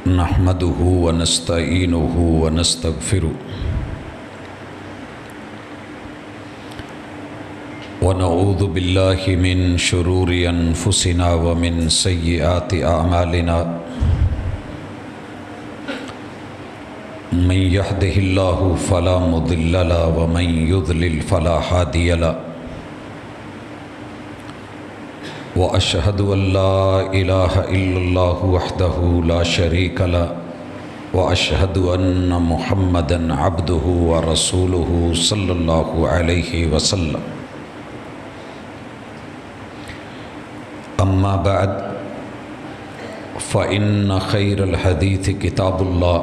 نحمده ونستعینه ونستغفره ونعوذ باللہ من شرور انفسنا ومن سیئات اعمالنا من يهده الله فلا مضل له ومن يضلل فلا هادي له وأشهد أن لا إله إلا الله وحده لا شريك له وأشهد أن محمدًا عبده ورسوله صلى الله عليه وسلم أما بعد فإن خير الحديث كتاب الله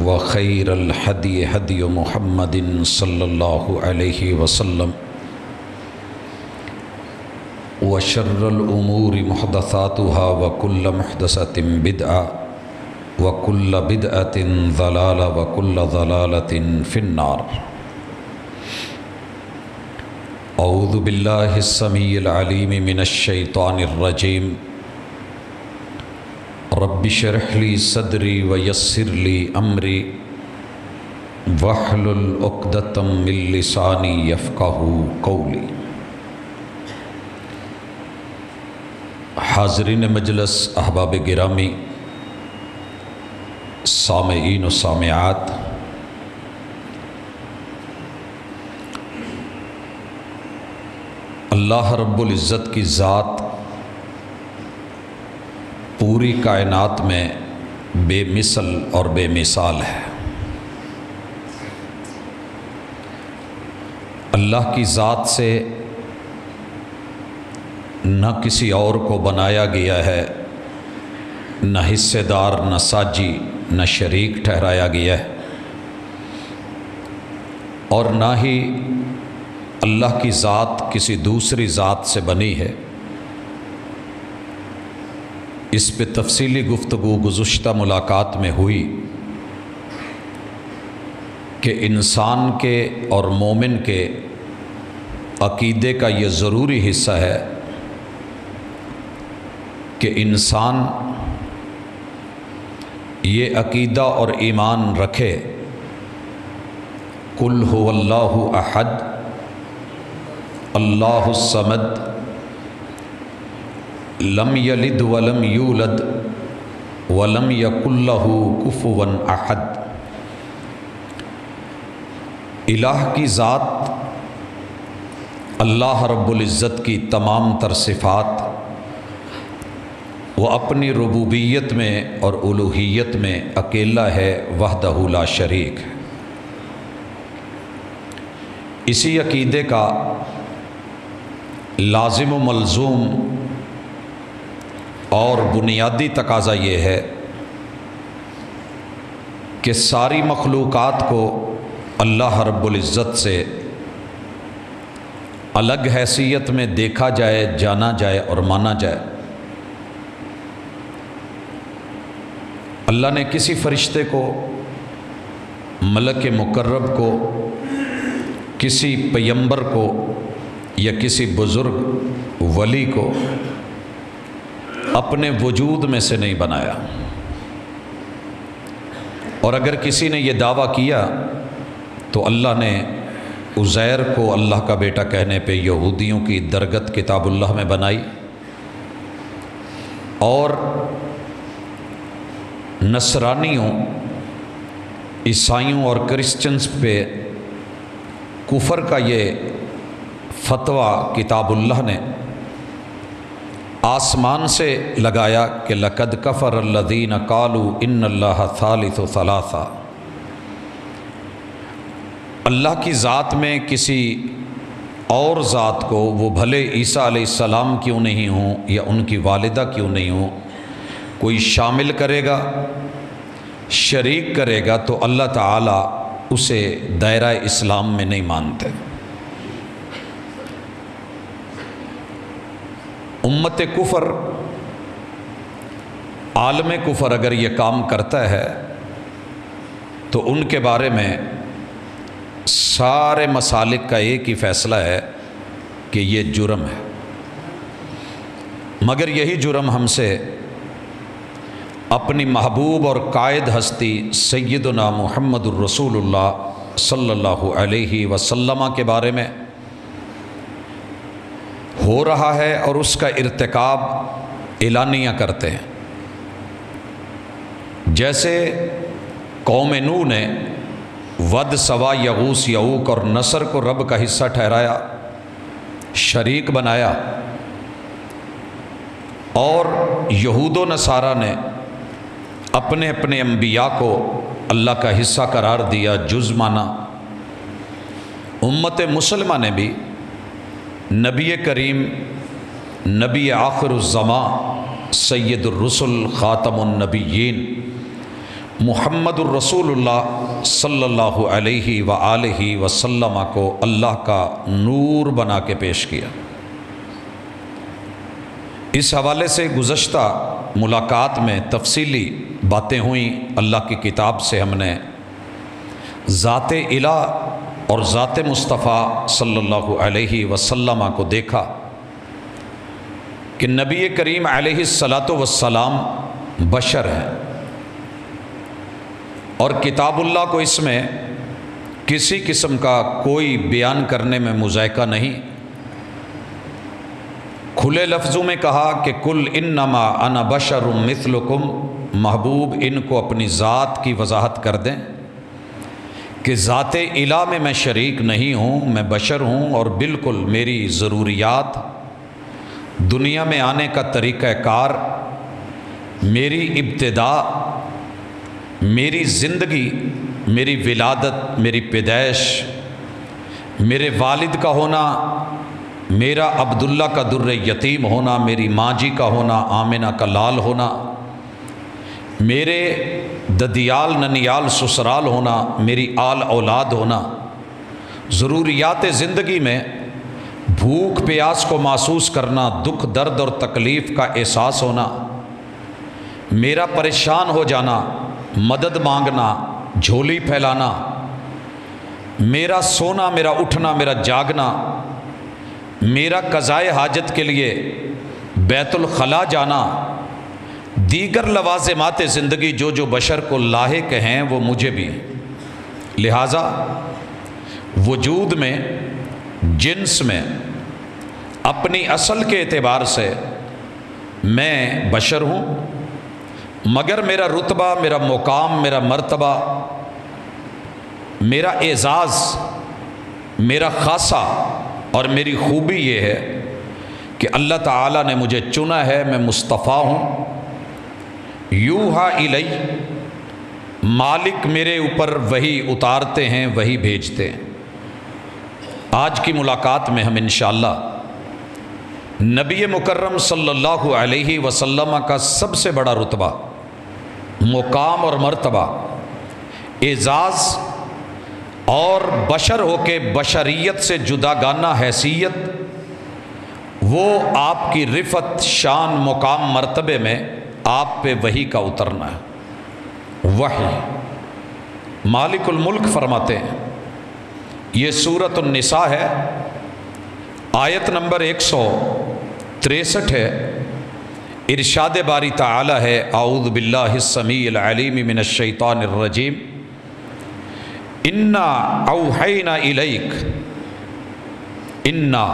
وخير الهدي هدي محمد صلى الله عليه وسلم وشر الأمور محدثاتها وكل محدثة بدعة وكل بدعة ضلالة وكل ضلالة في النار. أعوذ بالله السميع العليم من الشيطان الرجيم. رب اشرح لي صدري ويسر لي أمري واحلل عقدة من لساني يفقهوا قولي. حاضرین مجلس، احباب گرامی، سامعین و سامعات، اللہ رب العزت کی ذات پوری کائنات میں بے مثل اور بے مثال ہے. اللہ کی ذات سے نہ کسی اور کو بنایا گیا ہے، نہ حصے دار، نہ ساجی، نہ شریک ٹھہرایا گیا ہے، اور نہ ہی اللہ کی ذات کسی دوسری ذات سے بنی ہے. اس پہ تفصیلی گفتگو گزشتہ ملاقات میں ہوئی کہ انسان کے اور مومن کے عقیدے کا یہ ضروری حصہ ہے کہ انسان یہ عقیدہ اور ایمان رکھے قل هو اللہ احد اللہ الصمد لم یلد ولم یولد ولم یکن لہ کفوا احد. الہ کی ذات، اللہ رب العزت کی تمام تر صفات، وہ اپنی ربوبیت میں اور الوہیت میں اکیلا ہے، وحدہ لا شریک ہے. اسی عقیدے کا لازم و ملزوم اور بنیادی تقاضا یہ ہے کہ ساری مخلوقات کو اللہ رب العزت سے الگ حیثیت میں دیکھا جائے، جانا جائے اور مانا جائے. اللہ نے کسی فرشتے کو، ملک مقرب کو، کسی پیغمبر کو یا کسی بزرگ ولی کو اپنے وجود میں سے نہیں بنایا. اور اگر کسی نے یہ دعویٰ کیا تو اللہ نے عزیر کو اللہ کا بیٹا کہنے پہ یہودیوں کی درگت کتاب اللہ میں بنائی، اور نصرانیوں، عیسائیوں اور کرسچنز پہ کفر کا یہ فتویٰ کتاب اللہ نے آسمان سے لگایا کہ لقد کفر الذین قالوا ان اللہ ثالث ثلاثہ. اللہ کی ذات میں کسی اور ذات کو، وہ بھلے عیسیٰ علیہ السلام کیوں نہیں ہوں یا ان کی والدہ کیوں نہیں ہوں، کوئی شامل کرے گا، شریک کرے گا تو اللہ تعالیٰ اسے دائرہ اسلام میں نہیں مانتے. امت کفر، عالم کفر اگر یہ کام کرتا ہے تو ان کے بارے میں سارے مسالک کا ایک ہی فیصلہ ہے کہ یہ جرم ہے. مگر یہی جرم ہم سے اپنی محبوب اور قائد ہستی سیدنا محمد الرسول اللہ صلی اللہ علیہ وسلم کے بارے میں ہو رہا ہے اور اس کا ارتکاب اعلانیہ کرتے ہیں۔ جیسے قوم نوح نے ود، سوا، یغوث، یعوق اور نصر کو رب کا حصہ ٹھہرایا، شریک بنایا، اور یہود و نصارہ نے اپنے اپنے انبیاء کو اللہ کا حصہ قرار دیا، جز مانا۔ امت مسلمہ نے بھی نبی کریم، نبی آخر الزمان، سید الرسل، خاتم النبیین محمد الرسول اللہ صلی اللہ علیہ وآلہ وسلم کو اللہ کا نور بنا کے پیش کیا۔ اس حوالے سے گزشتہ ملاقات میں تفصیلی باتیں ہوئیں۔ اللہ کی کتاب سے ہم نے ذات الہ اور ذات مصطفیٰ صلی اللہ علیہ وسلم کو دیکھا کہ نبی کریم علیہ الصلاۃ والسلام بشر ہیں، اور کتاب اللہ کو اس میں کسی قسم کا کوئی بیان کرنے میں مذائقہ نہیں۔ کھلے لفظوں میں کہا کہ کل انما انا بشر مثلکم، محبوب ان کو اپنی ذات کی وضاحت کر دیں کہ ذات الہ میں میں شریک نہیں ہوں، میں بشر ہوں، اور بالکل میری ضروریات، دنیا میں آنے کا طریقہ کار، میری ابتدا، میری زندگی، میری ولادت، میری پیدائش، میرے والد کا ہونا، میرا عبداللہ کا در یتیم ہونا، میری ماں جی کا ہونا، آمنہ کا لال ہونا، میرے ددیال ننیال سسرال ہونا، میری آل اولاد ہونا، ضروریات زندگی میں بھوک پیاس کو محسوس کرنا، دکھ درد اور تکلیف کا احساس ہونا، میرا پریشان ہو جانا، مدد مانگنا، جھولی پھیلانا، میرا سونا، میرا اٹھنا، میرا جاگنا، میرا قضائے حاجت کے لیے بیت الخلا جانا، دیگر لوازمات زندگی جو جو بشر کو لاحق ہیں وہ مجھے بھی ہیں۔ لہٰذا وجود میں، جنس میں، اپنی اصل کے اعتبار سے میں بشر ہوں، مگر میرا رتبہ، میرا مقام، میرا مرتبہ، میرا اعزاز، میرا خاصہ اور میری خوبی یہ ہے کہ اللہ تعالیٰ نے مجھے چنا ہے، میں مصطفیٰ ہوں۔ یوحا الی، مالک میرے اوپر وحی اتارتے ہیں، وحی بھیجتے ہیں۔ آج کی ملاقات میں ہم انشاءاللہ نبی مکرم صلی اللہ علیہ وسلم کا سب سے بڑا رتبہ، مقام اور مرتبہ، اعزاز اور بشر ہو کے بشریت سے جداگانہ حیثیت، وہ آپ کی رفعت، شان، مقام، مرتبے میں آپ پہ وحی کا اترنا ہے۔ وحی مالک الملک فرماتے ہیں، یہ سورۃ النساء ہے، آیت نمبر 163 ہے۔ ارشاد باری تعالی ہے، اعوذ باللہ السمیع العلیم من الشیطان الرجیم، انا اوحینا الیک، انا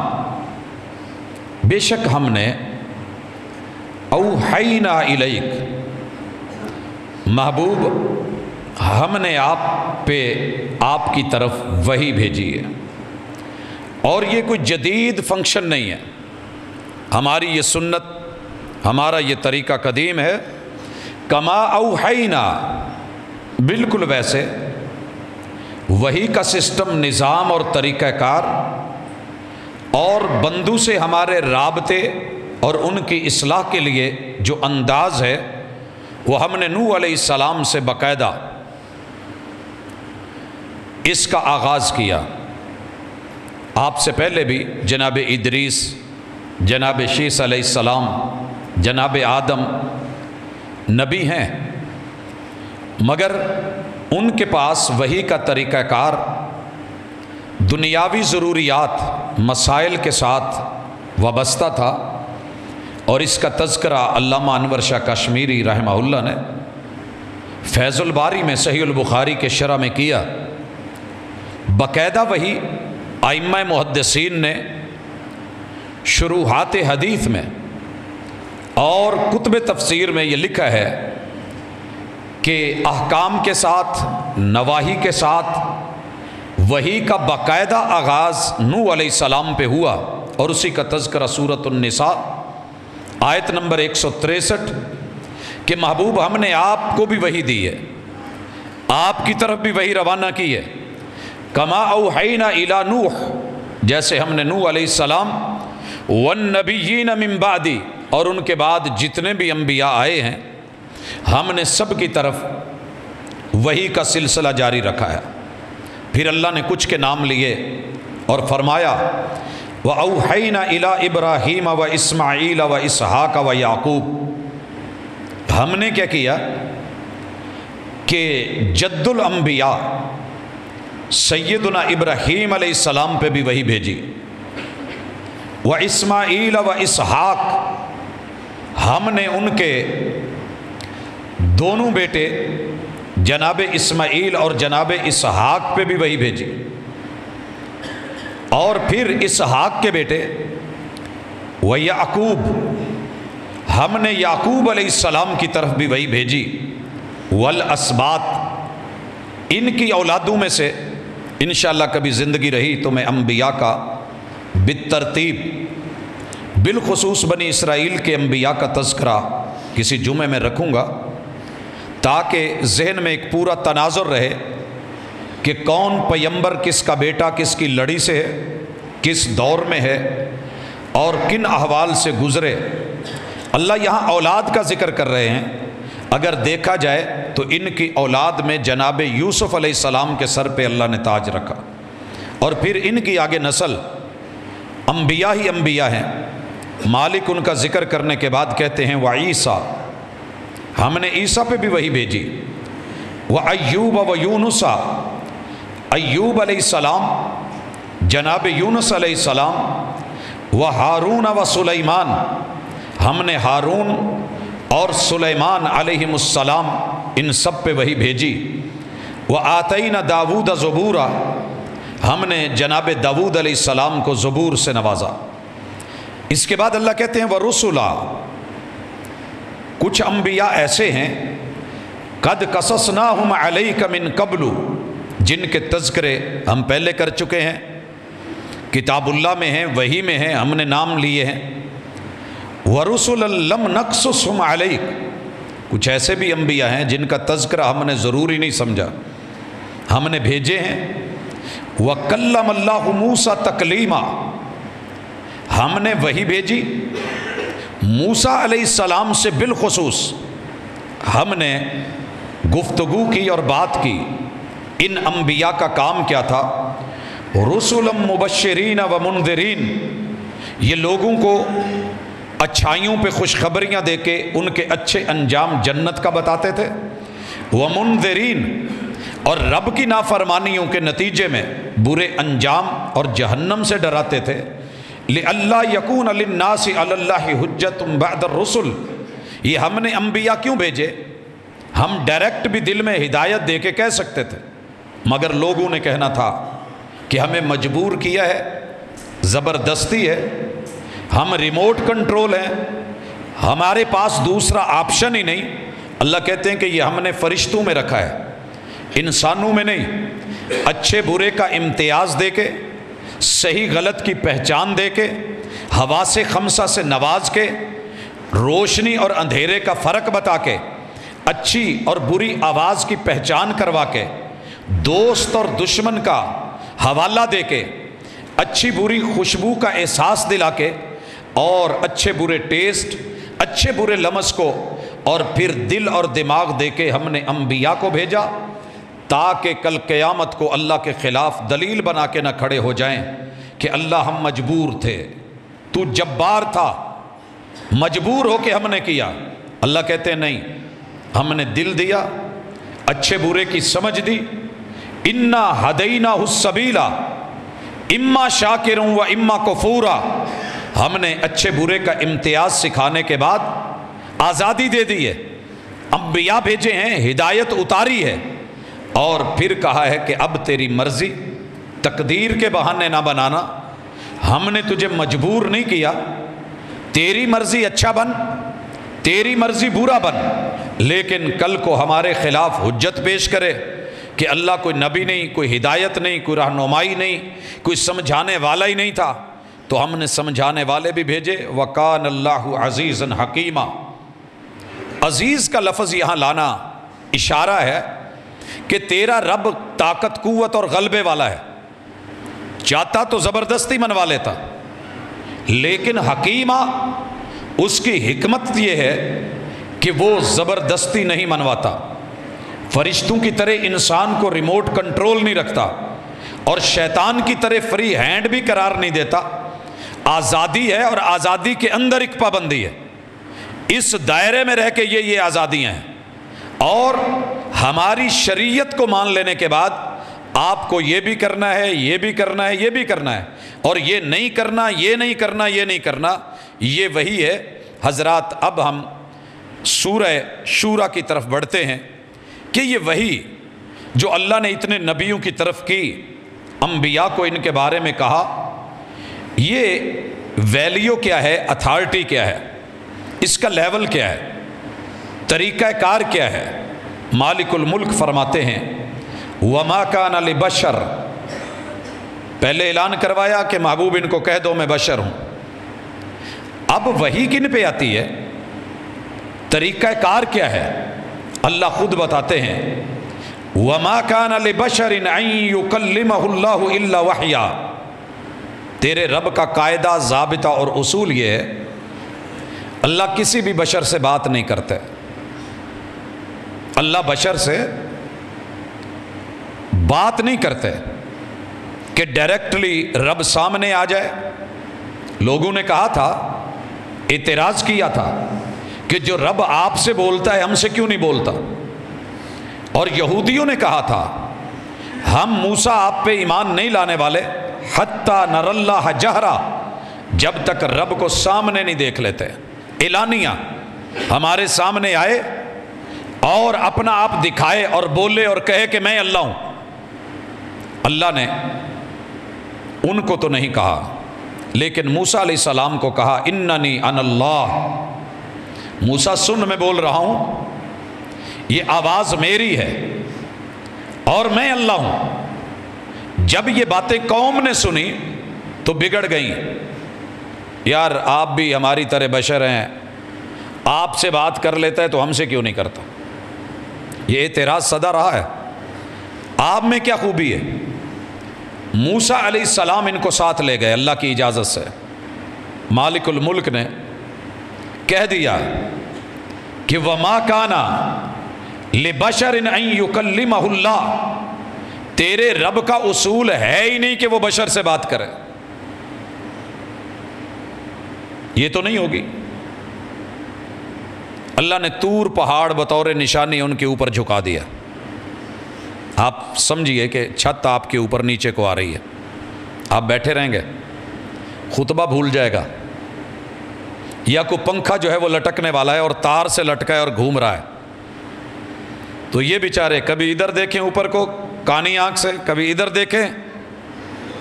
بے شک ہم نے، اوحینا الیک محبوب ہم نے آپ پہ، آپ کی طرف وحی بھیجی ہے۔ اور یہ کوئی جدید فنکشن نہیں ہے، ہماری یہ سنت، ہمارا یہ طریقہ قدیم ہے۔ کما اوحینا، بالکل ویسے وحی کا سسٹم، نظام اور طریقہ کار، اور بندوں سے ہمارے رابطے اور ان کی اصلاح کے لیے جو انداز ہے وہ ہم نے نوح علیہ السلام سے باقاعدہ اس کا آغاز کیا۔ آپ سے پہلے بھی جناب ادریس، جناب شیس علیہ السلام، جناب آدم نبی ہیں، مگر ان کے پاس وحی کا طریقہ کار دنیاوی ضروریات، مسائل کے ساتھ وابستہ تھا، اور اس کا تذکرہ علامہ انور شاہ کشمیری رحمہ اللہ نے فیض الباری میں صحیح البخاری کے شرح میں کیا۔ باقاعدہ وہی ائمہ محدثین نے شروحات حدیث میں اور کتب تفسیر میں یہ لکھا ہے کہ احکام کے ساتھ، نواہی کے ساتھ وحی کا باقاعدہ آغاز نوح علیہ السلام پہ ہوا، اور اسی کا تذکرہ سورۃ النساء آیت نمبر 163 کہ محبوب ہم نے آپ کو بھی وحی دی ہے، آپ کی طرف بھی وحی روانہ کی ہے، کما اوحینا الی نوح، جیسے ہم نے نوح علیہ السلام والنبیین من بعدی، اور ان کے بعد جتنے بھی انبیاء آئے ہیں ہم نے سب کی طرف وحی کا سلسلہ جاری رکھا ہے۔ پھر اللہ نے کچھ کے نام لیے اور فرمایا وَأَوْحَيْنَا إِلَىٰ إِبْرَاهِيمَ وَإِسْمَعِيلَ وَإِسْحَاقَ وَيَعْقُوبَ، ہم نے کیا کیا کہ جد الانبیاء سیدنا ابراہیم علیہ السلام پہ بھی وحی بھیجی، وَإِسْمَعِيلَ وَإِسْحَاقَ، ہم نے ان کے دونوں بیٹے جناب اسماعیل اور جناب اسحاق پہ بھی وحی بھیجی، اور پھر اسحاق کے بیٹے وَيَعْقُوب، ہم نے یعقوب علیہ السلام کی طرف بھی وحی بھیجی، والاسباط، ان کی اولادوں میں سے انشاءاللہ کبھی زندگی رہی تو میں انبیاء کا بالترتیب بالخصوص بنی اسرائیل کے انبیاء کا تذکرہ کسی جمعے میں رکھوں گا، تاکہ ذہن میں ایک پورا تناظر رہے کہ کون پیمبر کس کا بیٹا کس کی لڑی سے ہے، کس دور میں ہے اور کن احوال سے گزرے۔ اللہ یہاں اولاد کا ذکر کر رہے ہیں، اگر دیکھا جائے تو ان کی اولاد میں جناب یوسف علیہ السلام کے سر پہ اللہ نے تاج رکھا، اور پھر ان کی آگے نسل انبیاء ہی انبیاء ہیں۔ مالک ان کا ذکر کرنے کے بعد کہتے ہیں وعیسیٰ، ہم نے عیسیٰ پہ بھی وحی بھیجی، وَأَيُّوبَ وَيُونُسَ، ایوب علیہ السلام، جناب یونس علیہ السلام، وہارون وسلیمان، ہم نے ہارون اور سلیمان علیہم السلام ان سب پہ وحی بھیجی، وآتینا داود زبورا، ہم نے جناب داود علیہ السلام کو زبور سے نوازا۔ اس کے بعد اللہ کہتے ہیں ورسلا، کچھ انبیاء ایسے ہیں قد قصصناہم علیک من قبل، جن کے تذکرے ہم پہلے کر چکے ہیں، کتاب اللہ میں ہیں، وحی میں ہیں، ہم نے نام لیے ہیں۔ ورسلا لم نقصصہم علیک، کچھ ایسے بھی انبیاء ہیں جن کا تذکرہ ہم نے ضروری نہیں سمجھا، ہم نے بھیجے ہیں۔ وَكَلَّمَ اللَّهُ مُوسَىٰ تَكْلِيمًا، ہم نے وحی بھیجی موسیٰ علیہ السلام سے بالخصوص، ہم نے گفتگو کی اور بات کی۔ ان انبیاء کا کام کیا تھا؟ رسلا مبشرین و منذرین، یہ لوگوں کو اچھائیوں پہ خوشخبریاں دے کے ان کے اچھے انجام جنت کا بتاتے تھے، ومنذرین، اور رب کی نافرمانیوں کے نتیجے میں برے انجام اور جہنم سے ڈراتے تھے۔ لئلا یکون للناس علی اللہ حجۃ بعد الرسل، یہ ہم نے انبیاء کیوں بھیجے؟ ہم ڈائریکٹ بھی دل میں ہدایت دے کے کہہ سکتے تھے، مگر لوگوں نے کہنا تھا کہ ہمیں مجبور کیا ہے، زبردستی ہے، ہم ریموٹ کنٹرول ہیں، ہمارے پاس دوسرا آپشن ہی نہیں۔ اللہ کہتے ہیں کہ یہ ہم نے فرشتوں میں رکھا ہے، انسانوں میں نہیں۔ اچھے برے کا امتیاز دے کے، صحیح غلط کی پہچان دے کے، حواس خمسہ سے نواز کے، روشنی اور اندھیرے کا فرق بتا کے، اچھی اور بری آواز کی پہچان کروا کے، دوست اور دشمن کا حوالہ دے کے، اچھی بری خوشبو کا احساس دلا کے، اور اچھے برے ٹیسٹ، اچھے برے لمس کو، اور پھر دل اور دماغ دے کے ہم نے انبیاء کو بھیجا، تاکہ کل قیامت کو اللہ کے خلاف دلیل بنا کے نہ کھڑے ہو جائیں کہ اللہ ہم مجبور تھے، تو جبار تھا، مجبور ہو کے ہم نے کیا۔ اللہ کہتے ہیں نہیں، ہم نے دل دیا، اچھے برے کی سمجھ دی۔ انا ہدیناہ السبیل اما شاکرا و اما کفورا، ہم نے اچھے برے کا امتیاز سکھانے کے بعد آزادی دے دی ہے، انبیاء بھیجے ہیں، ہدایت اتاری ہے، اور پھر کہا ہے کہ اب تیری مرضی، تقدیر کے بہانے نہ بنانا، ہم نے تجھے مجبور نہیں کیا، تیری مرضی اچھا بن، تیری مرضی برا بن، لیکن کل کو ہمارے خلاف حجت پیش کرے کہ اللہ کوئی نبی نہیں، کوئی ہدایت نہیں، کوئی رہنمائی نہیں، کوئی سمجھانے والا ہی نہیں تھا، تو ہم نے سمجھانے والے بھی بھیجے۔ وَقَانَ اللَّهُ عَزِيزًا حَكِيمًا، عزیز کا لفظ یہاں لانا اشارہ ہے کہ تیرا رب طاقت، قوت اور غلبے والا ہے، چاہتا تو زبردستی منوا لیتا، لیکن حکیمہ، اس کی حکمت یہ ہے کہ وہ زبردستی نہیں منواتا، فرشتوں کی طرح انسان کو ریموٹ کنٹرول نہیں رکھتا، اور شیطان کی طرح فری ہینڈ بھی قرار نہیں دیتا، آزادی ہے، اور آزادی کے اندر ایک پابندی ہے، اس دائرے میں رہ کے یہ آزادیاں ہیں، اور ہماری شریعت کو مان لینے کے بعد آپ کو یہ بھی کرنا ہے، یہ بھی کرنا ہے، یہ بھی کرنا ہے، اور یہ نہیں کرنا، یہ نہیں کرنا، یہ نہیں کرنا، یہ وہی ہے۔ حضرات اب ہم سورہ شورى کی طرف بڑھتے ہیں کہ یہ وہی جو اللہ نے اتنے نبیوں کی طرف کی، انبیاء کو ان کے بارے میں کہا، یہ ویلیو کیا ہے، اتھارٹی کیا ہے، اس کا لیول کیا ہے، طریقہ کار کیا ہے۔ مالک الملک فرماتے ہیں وَمَا كَانَ لِبَشَرٍ، پہلے اعلان کروایا کہ محبوب ان کو کہہ دو میں بشر ہوں، اب وحی کن پہ آتی ہے، طریقہ کار کیا ہے، اللہ خود بتاتے ہیں وَمَا كَانَ لِبَشَرٍ أَن يُكَلِّمَهُ اللَّهُ إِلَّا وَحْيًا، تیرے رب کا قاعدہ، ضابطہ اور اصول یہ ہے، اللہ کسی بھی بشر سے بات نہیں کرتے، اللہ بشر سے بات نہیں کرتے کہ ڈائریکٹلی رب سامنے آ جائے۔ لوگوں نے کہا تھا، اعتراض کیا تھا کہ جو رب آپ سے بولتا ہے ہم سے کیوں نہیں بولتا، اور یہودیوں نے کہا تھا ہم موسیٰ آپ پہ ایمان نہیں لانے والے حتیٰ نر اللہ جہرا، جب تک رب کو سامنے نہیں دیکھ لیتے، اعلانیہ ہمارے سامنے آئے اور اپنا آپ دکھائے اور بولے اور کہے کہ میں اللہ ہوں۔ اللہ نے ان کو تو نہیں کہا، لیکن موسیٰ علیہ السلام کو کہا اننی انا اللہ، موسیٰ سن میں بول رہا ہوں، یہ آواز میری ہے اور میں اللہ ہوں۔ جب یہ باتیں قوم نے سنی تو بگڑ گئیں، یار آپ بھی ہماری طرح بشر ہیں، آپ سے بات کر لیتا ہے تو ہم سے کیوں نہیں کرتا، یہ اعتراض صدا رہا ہے، آپ میں کیا خوبی ہے۔ موسیٰ علیہ السلام ان کو ساتھ لے گئے اللہ کی اجازت سے، مالک الملک نے کہہ دیا کہ وَمَا كَانَ لِبَشَرٍ أَن يُكَلِّمَهُ اللَّهُ، تیرے رب کا اصول ہے ہی نہیں کہ وہ بشر سے بات کرے، یہ تو نہیں ہوگی۔ اللہ نے طور پہاڑ بطور نشانی ان کے اوپر جھکا دیا، آپ سمجھیے کہ چھت آپ کے اوپر نیچے کو آ رہی ہے، آپ بیٹھے رہیں گے، خطبہ بھول جائے گا، یا کوئی پنکھا جو ہے وہ لٹکنے والا ہے اور تار سے لٹکا ہے اور گھوم رہا ہے، تو یہ بیچارے کبھی ادھر دیکھیں اوپر کو کانی آنکھ سے، کبھی ادھر دیکھیں،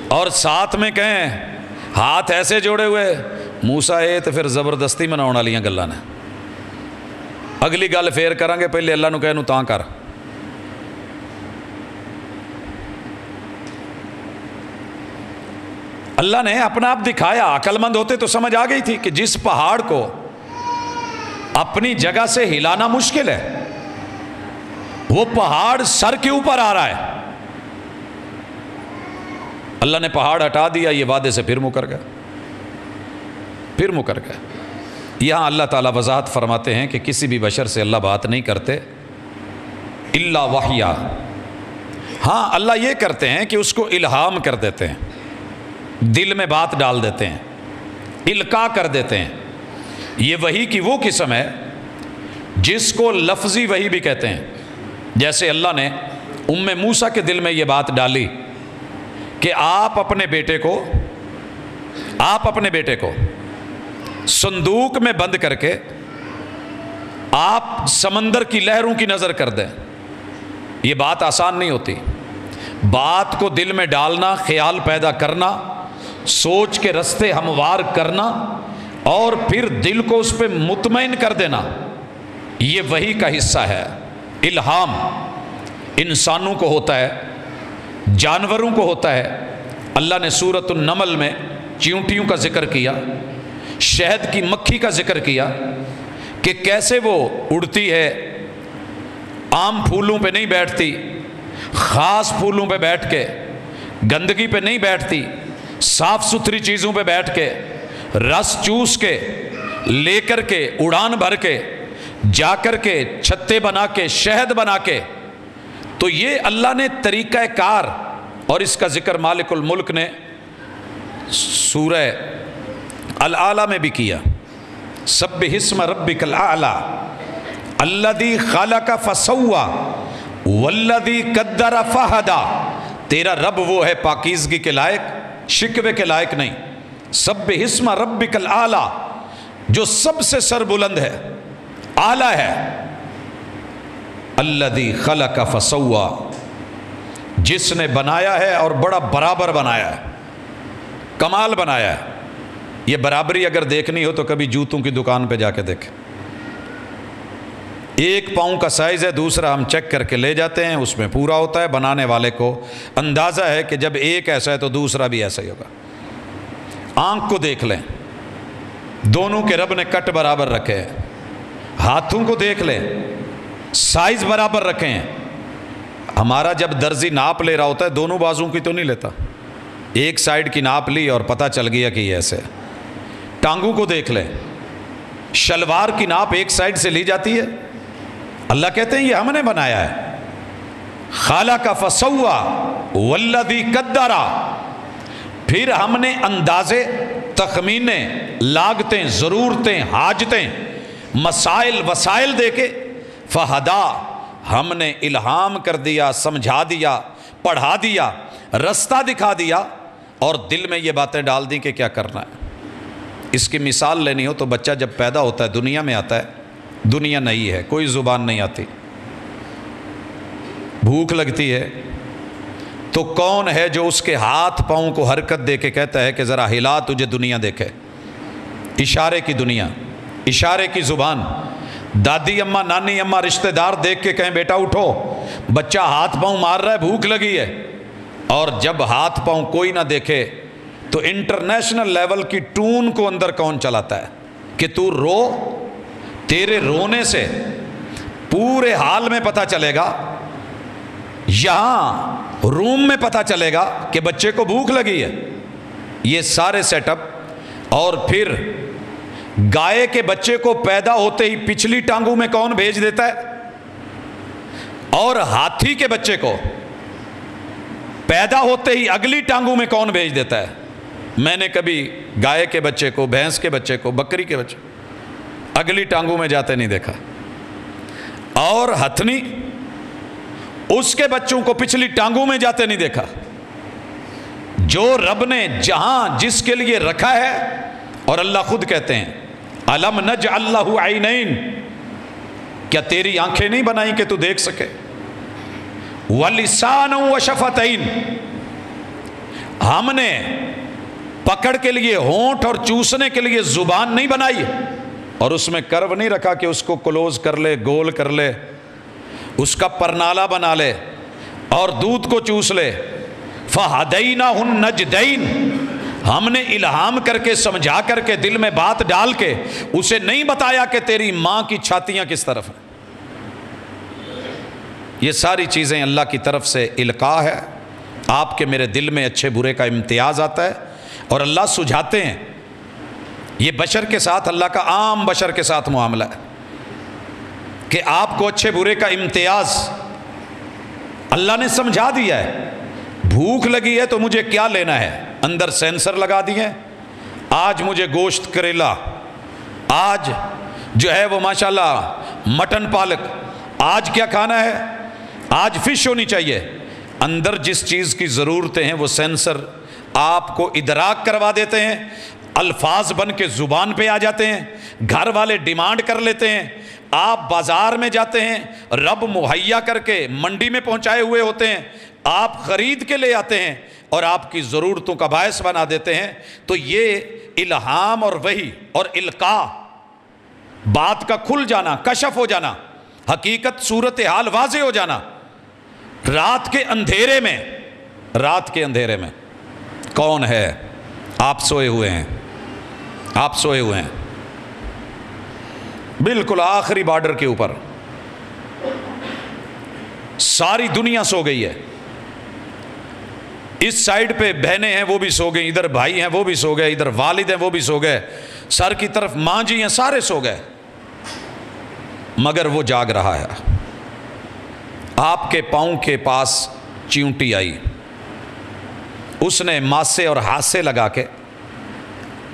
اور ساتھ میں کہیں ہاتھ ایسے جوڑے ہوئے موسیٰ اے تو پھر زبردستی مناؤن والیاں گلاں نے، اگلی گل پھر کریں گے، پہلے اللہ نو کہے نو تاں کر۔ اللہ نے اپنا آپ دکھایا، عقل مند ہوتے تو سمجھ آ گئی تھی کہ جس پہاڑ کو اپنی جگہ سے ہلانا مشکل ہے، وہ پہاڑ سر کے اوپر آ رہا ہے، اللہ نے پہاڑ ہٹا دیا، یہ وعدے سے پھر مکر گیا، پھر مکر گیا۔ یہاں اللہ تعالیٰ وضاحت فرماتے ہیں کہ کسی بھی بشر سے اللہ بات نہیں کرتے الا وحیا، ہاں اللہ یہ کرتے ہیں کہ اس کو الہام کر دیتے ہیں، دل میں بات ڈال دیتے ہیں، القاء کر دیتے ہیں۔ یہ وحی کی وہ قسم ہے جس کو لفظی وحی بھی کہتے ہیں، جیسے اللہ نے موسیٰ کے دل میں یہ بات ڈالی کہ آپ اپنے بیٹے کو صندوق میں بند کر کے آپ سمندر کی لہروں کی نظر کر دیں، یہ بات آسان نہیں ہوتی۔ بات کو دل میں ڈالنا، خیال پیدا کرنا، سوچ کے رستے ہموار کرنا اور پھر دل کو اس پہ مطمئن کر دینا، یہ وحی کا حصہ ہے۔ الہام انسانوں کو ہوتا ہے، جانوروں کو ہوتا ہے۔ اللہ نے سورۃ النمل میں چیونٹیوں کا ذکر کیا، شہد کی مکھی کا ذکر کیا کہ کیسے وہ اڑتی ہے، عام پھولوں پہ نہیں بیٹھتی، خاص پھولوں پہ بیٹھ کے، گندگی پہ نہیں بیٹھتی، صاف ستھری چیزوں پہ بیٹھ کے، رس چوس کے، لے کر کے، اڑان بھر کے، جا کر کے، چھتے بنا کے، شہد بنا کے۔ تو یہ اللہ نے طریقہ کار، اور اس کا ذکر مالک الملک نے سورہ الاعلیٰ میں بھی کیا، سبح اسم ربک الاعلیٰ الذی خلق فسوی والذی قدر فہدی۔ تیرا رب وہ ہے پاکیزگی کے لائق، شکوے کے لائق نہیں۔ سبح اسم ربک الاعلیٰ، جو سب سے سر بلند ہے، اعلیٰ ہے۔ الذی خلق فسوی، جس نے بنایا ہے اور بڑا برابر بنایا ہے، کمال بنایا ہے۔ یہ برابری اگر دیکھنی ہو تو کبھی جوتوں کی دکان پہ جا کے دیکھیں، ایک پاؤں کا سائز ہے، دوسرا ہم چیک کر کے لے جاتے ہیں، اس میں پورا ہوتا ہے، بنانے والے کو اندازہ ہے کہ جب ایک ایسا ہے تو دوسرا بھی ایسا ہی ہوگا۔ آنکھ کو دیکھ لیں، دونوں کے رب نے کٹ برابر رکھے ہیں۔ ہاتھوں کو دیکھ لیں، سائز برابر رکھے ہیں۔ ہمارا جب درزی ناپ لے رہا ہوتا ہے دونوں بازوں کی تو نہیں لیتا، ایک سائیڈ کی ناپ لی اور پتہ چل گیا کہ یہ ایسے ہے۔ ٹانگوں کو دیکھ لیں، شلوار کی ناپ ایک سائیڈ سے لی جاتی ہے، اللہ کہتے ہیں یہ ہم نے بنایا ہے۔ خالق فسوی والذی قدر، پھر ہم نے اندازے، تخمینے، لاگتیں، ضرورتیں، حاجتیں، مسائل، وسائل دے کے فہدا، ہم نے الہام کر دیا، سمجھا دیا، پڑھا دیا، رستہ دکھا دیا، اور دل میں یہ باتیں ڈال دی کہ کیا کرنا ہے۔ اس کی مثال لینی ہو تو بچہ جب پیدا ہوتا ہے، دنیا میں آتا ہے، دنیا نئی ہے، کوئی زبان نہیں آتی، بھوک لگتی ہے تو کون ہے جو اس کے ہاتھ پاؤں کو حرکت دے کے کہتا ہے کہ ذرا ہلا، تجھے دنیا دیکھے؟ اشارے کی دنیا، اشارے کی زبان۔ دادی اماں، نانی اماں، رشتہ دار دیکھ کے کہیں بیٹا اٹھو، بچہ ہاتھ پاؤں مار رہا ہے، بھوک لگی ہے۔ اور جب ہاتھ پاؤں کوئی نہ دیکھے تو انٹرنیشنل لیول کی ٹون کو اندر کون چلاتا ہے کہ تو رو، تیرے رونے سے پورے حال میں پتہ چلے گا، یہاں روم میں پتہ چلے گا کہ بچے کو بھوک لگی ہے۔ یہ سارے سیٹ اپ، اور پھر گائے کے بچے کو پیدا ہوتے ہی پچھلی ٹانگوں میں کون بھیج دیتا ہے، اور ہاتھی کے بچے کو پیدا ہوتے ہی اگلی ٹانگوں میں کون بھیج دیتا ہے؟ میں نے کبھی گائے کے بچے کو، بھینس کے بچے کو، بکری کے بچے اگلی ٹانگوں میں جاتے نہیں دیکھا، اور ہتھنی اس کے بچوں کو پچھلی ٹانگوں میں جاتے نہیں دیکھا۔ جو رب نے جہاں جس کے لیے رکھا ہے، اور اللہ خود کہتے ہیں الم نجعل لہ عینین، کیا تیری آنکھیں نہیں بنائی کہ تو دیکھ سکے؟ ولسانا وشفتین، ہم نے پکڑ کے لیے ہونٹ اور چوسنے کے لیے زبان نہیں بنائی، اور اس میں کرو نہیں رکھا کہ اس کو کلوز کر لے، گول کر لے، اس کا پرنالہ بنا لے اور دودھ کو چوس لے۔ فہدیناہ النجدین، ہم نے الہام کر کے، سمجھا کر کے، دل میں بات ڈال کے اسے نہیں بتایا کہ تیری ماں کی چھاتیاں کس طرف ہیں۔ یہ ساری چیزیں اللہ کی طرف سے القاء ہے، آپ کے میرے دل میں اچھے برے کا امتیاز آتا ہے، اور اللہ سجھاتے ہیں۔ یہ بشر کے ساتھ، اللہ کا عام بشر کے ساتھ معاملہ ہے کہ آپ کو اچھے برے کا امتیاز اللہ نے سمجھا دیا ہے۔ بھوک لگی ہے تو مجھے کیا لینا ہے، اندر سینسر لگا دیے، آج مجھے گوشت کریلا، آج جو ہے وہ ماشاءاللہ مٹن پالک، آج کیا کھانا ہے، آج فش ہونی چاہیے۔ اندر جس چیز کی ضرورتیں ہیں وہ سینسر آپ کو ادراک کروا دیتے ہیں، الفاظ بن کے زبان پہ آ جاتے ہیں، گھر والے ڈیمانڈ کر لیتے ہیں، آپ بازار میں جاتے ہیں، رب مہیا کر کے منڈی میں پہنچائے ہوئے ہوتے ہیں، آپ خرید کے لے آتے ہیں اور آپ کی ضرورتوں کا باعث بنا دیتے ہیں۔ تو یہ الہام اور وحی اور القاء، بات کا کھل جانا، کشف ہو جانا، حقیقت صورتحال واضح ہو جانا، رات کے اندھیرے میں کون ہے؟ آپ سوئے ہوئے ہیں، آپ سوئے ہوئے ہیں بالکل آخری بارڈر کے اوپر، ساری دنیا سو گئی ہے، اس سائیڈ پہ بہنیں ہیں وہ بھی سو گئی، ادھر بھائی ہیں وہ بھی سو گئے، ادھر والد ہیں وہ بھی سو گئے، سر کی طرف ماں جی ہیں سارے سو گئے، مگر وہ جاگ رہا ہے۔ آپ کے پاؤں کے پاس چیونٹی آئی، اس نے ماسے اور ہاتھ سے لگا کے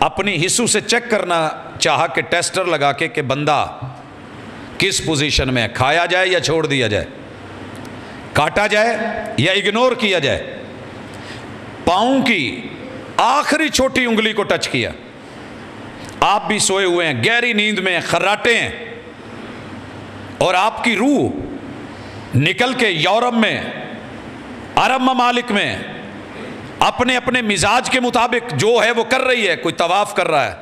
اپنی حصوں سے چیک کرنا چاہا کہ ٹیسٹر لگا کے کہ بندہ کس پوزیشن میں ہے، کھایا جائے یا چھوڑ دیا جائے، کاٹا جائے یا اگنور کیا جائے۔ پاؤں کی آخری چھوٹی انگلی کو ٹچ کیا۔ آپ بھی سوئے ہوئے ہیں، گہری نیند میں خراٹے ہیں، اور آپ کی روح نکل کے یورپ میں، عرب ممالک میں اپنے اپنے مزاج کے مطابق جو ہے وہ کر رہی ہے۔ کوئی طواف کر رہا ہے،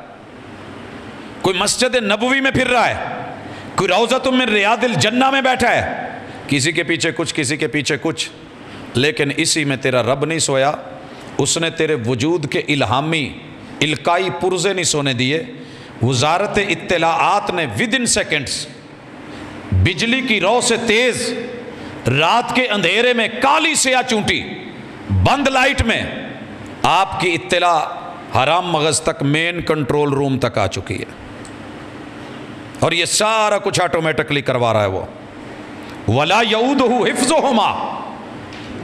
کوئی مسجد نبوی میں پھر رہا ہے، کوئی روضۃ من ریاض الجنہ میں بیٹھا ہے، کسی کے پیچھے کچھ، کسی کے پیچھے کچھ، لیکن اسی میں تیرا رب نہیں سویا۔ اس نے تیرے وجود کے الہامی القائی پرزے نہیں سونے دیے۔ وزارت اطلاعات نے ودن سیکنڈز بجلی کی رو سے تیز رات کے اندھیرے میں کالی سیاہ چونٹی بند لائٹ میں آپ کی اطلاع حرام مغز تک مین کنٹرول روم تک آ چکی ہے، اور یہ سارا کچھ آٹومیٹکلی کروا رہا ہے وہ۔ وَلَا يَعُودُهُ حِفْظُهُمَا،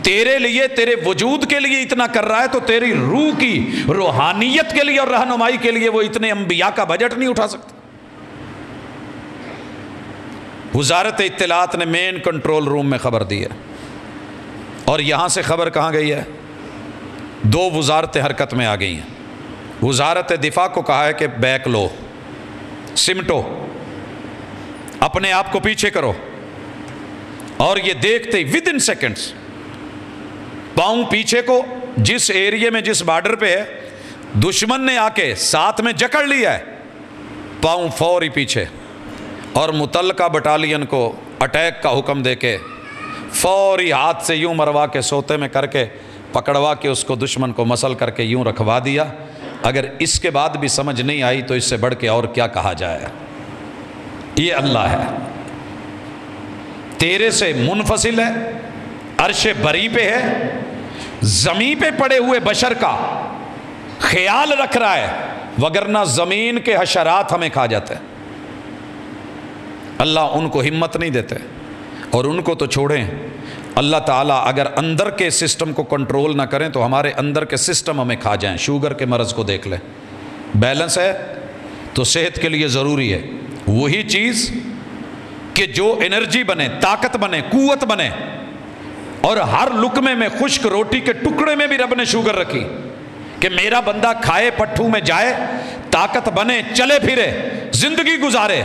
تیرے لیے، تیرے وجود کے لیے اتنا کر رہا ہے تو تیری روح کی روحانیت کے لیے اور رہنمائی کے لیے وہ اتنے انبیاء کا بجٹ نہیں اٹھا سکتا۔ وزارت اطلاعات نے مین کنٹرول روم میں خبر دی ہے، اور یہاں سے خبر کہاں گئی ہے؟ دو وزارتیں حرکت میں آ گئی ہیں۔ وزارت دفاع کو کہا ہے کہ بیک لو، سمٹو، اپنے آپ کو پیچھے کرو، اور یہ دیکھتے ہی ودن سیکنڈز پاؤں پیچھے کو، جس ایریے میں جس بارڈر پہ ہے دشمن نے آ کے ساتھ میں جکڑ لیا ہے، پاؤں فوری پیچھے، اور متعلقہ بٹالین کو اٹیک کا حکم دے کے فوری ہاتھ سے یوں مروا کے سوتے میں کر کے پکڑوا کے اس کو دشمن کو مسل کر کے یوں رکھوا دیا۔ اگر اس کے بعد بھی سمجھ نہیں آئی تو اس سے بڑھ کے اور کیا کہا جائے۔ یہ اللہ ہے، تیرے سے منفصل ہے، عرش بری پہ ہے، زمین پہ پڑے ہوئے بشر کا خیال رکھ رہا ہے، وگرنہ زمین کے حشرات ہمیں کھا جاتے ہیں۔ اللہ ان کو ہمت نہیں دیتے، اور ان کو تو چھوڑیں، اللہ تعالیٰ اگر اندر کے سسٹم کو کنٹرول نہ کریں تو ہمارے اندر کے سسٹم ہمیں کھا جائیں۔ شوگر کے مرض کو دیکھ لیں، بیلنس ہے تو صحت کے لیے ضروری ہے وہی چیز کہ جو انرجی بنے، طاقت بنے، قوت بنے، اور ہر لقمے میں خشک روٹی کے ٹکڑے میں بھی رب نے شوگر رکھی کہ میرا بندہ کھائے، پٹھوں میں جائے، طاقت بنے، چلے پھرے، زندگی گزارے۔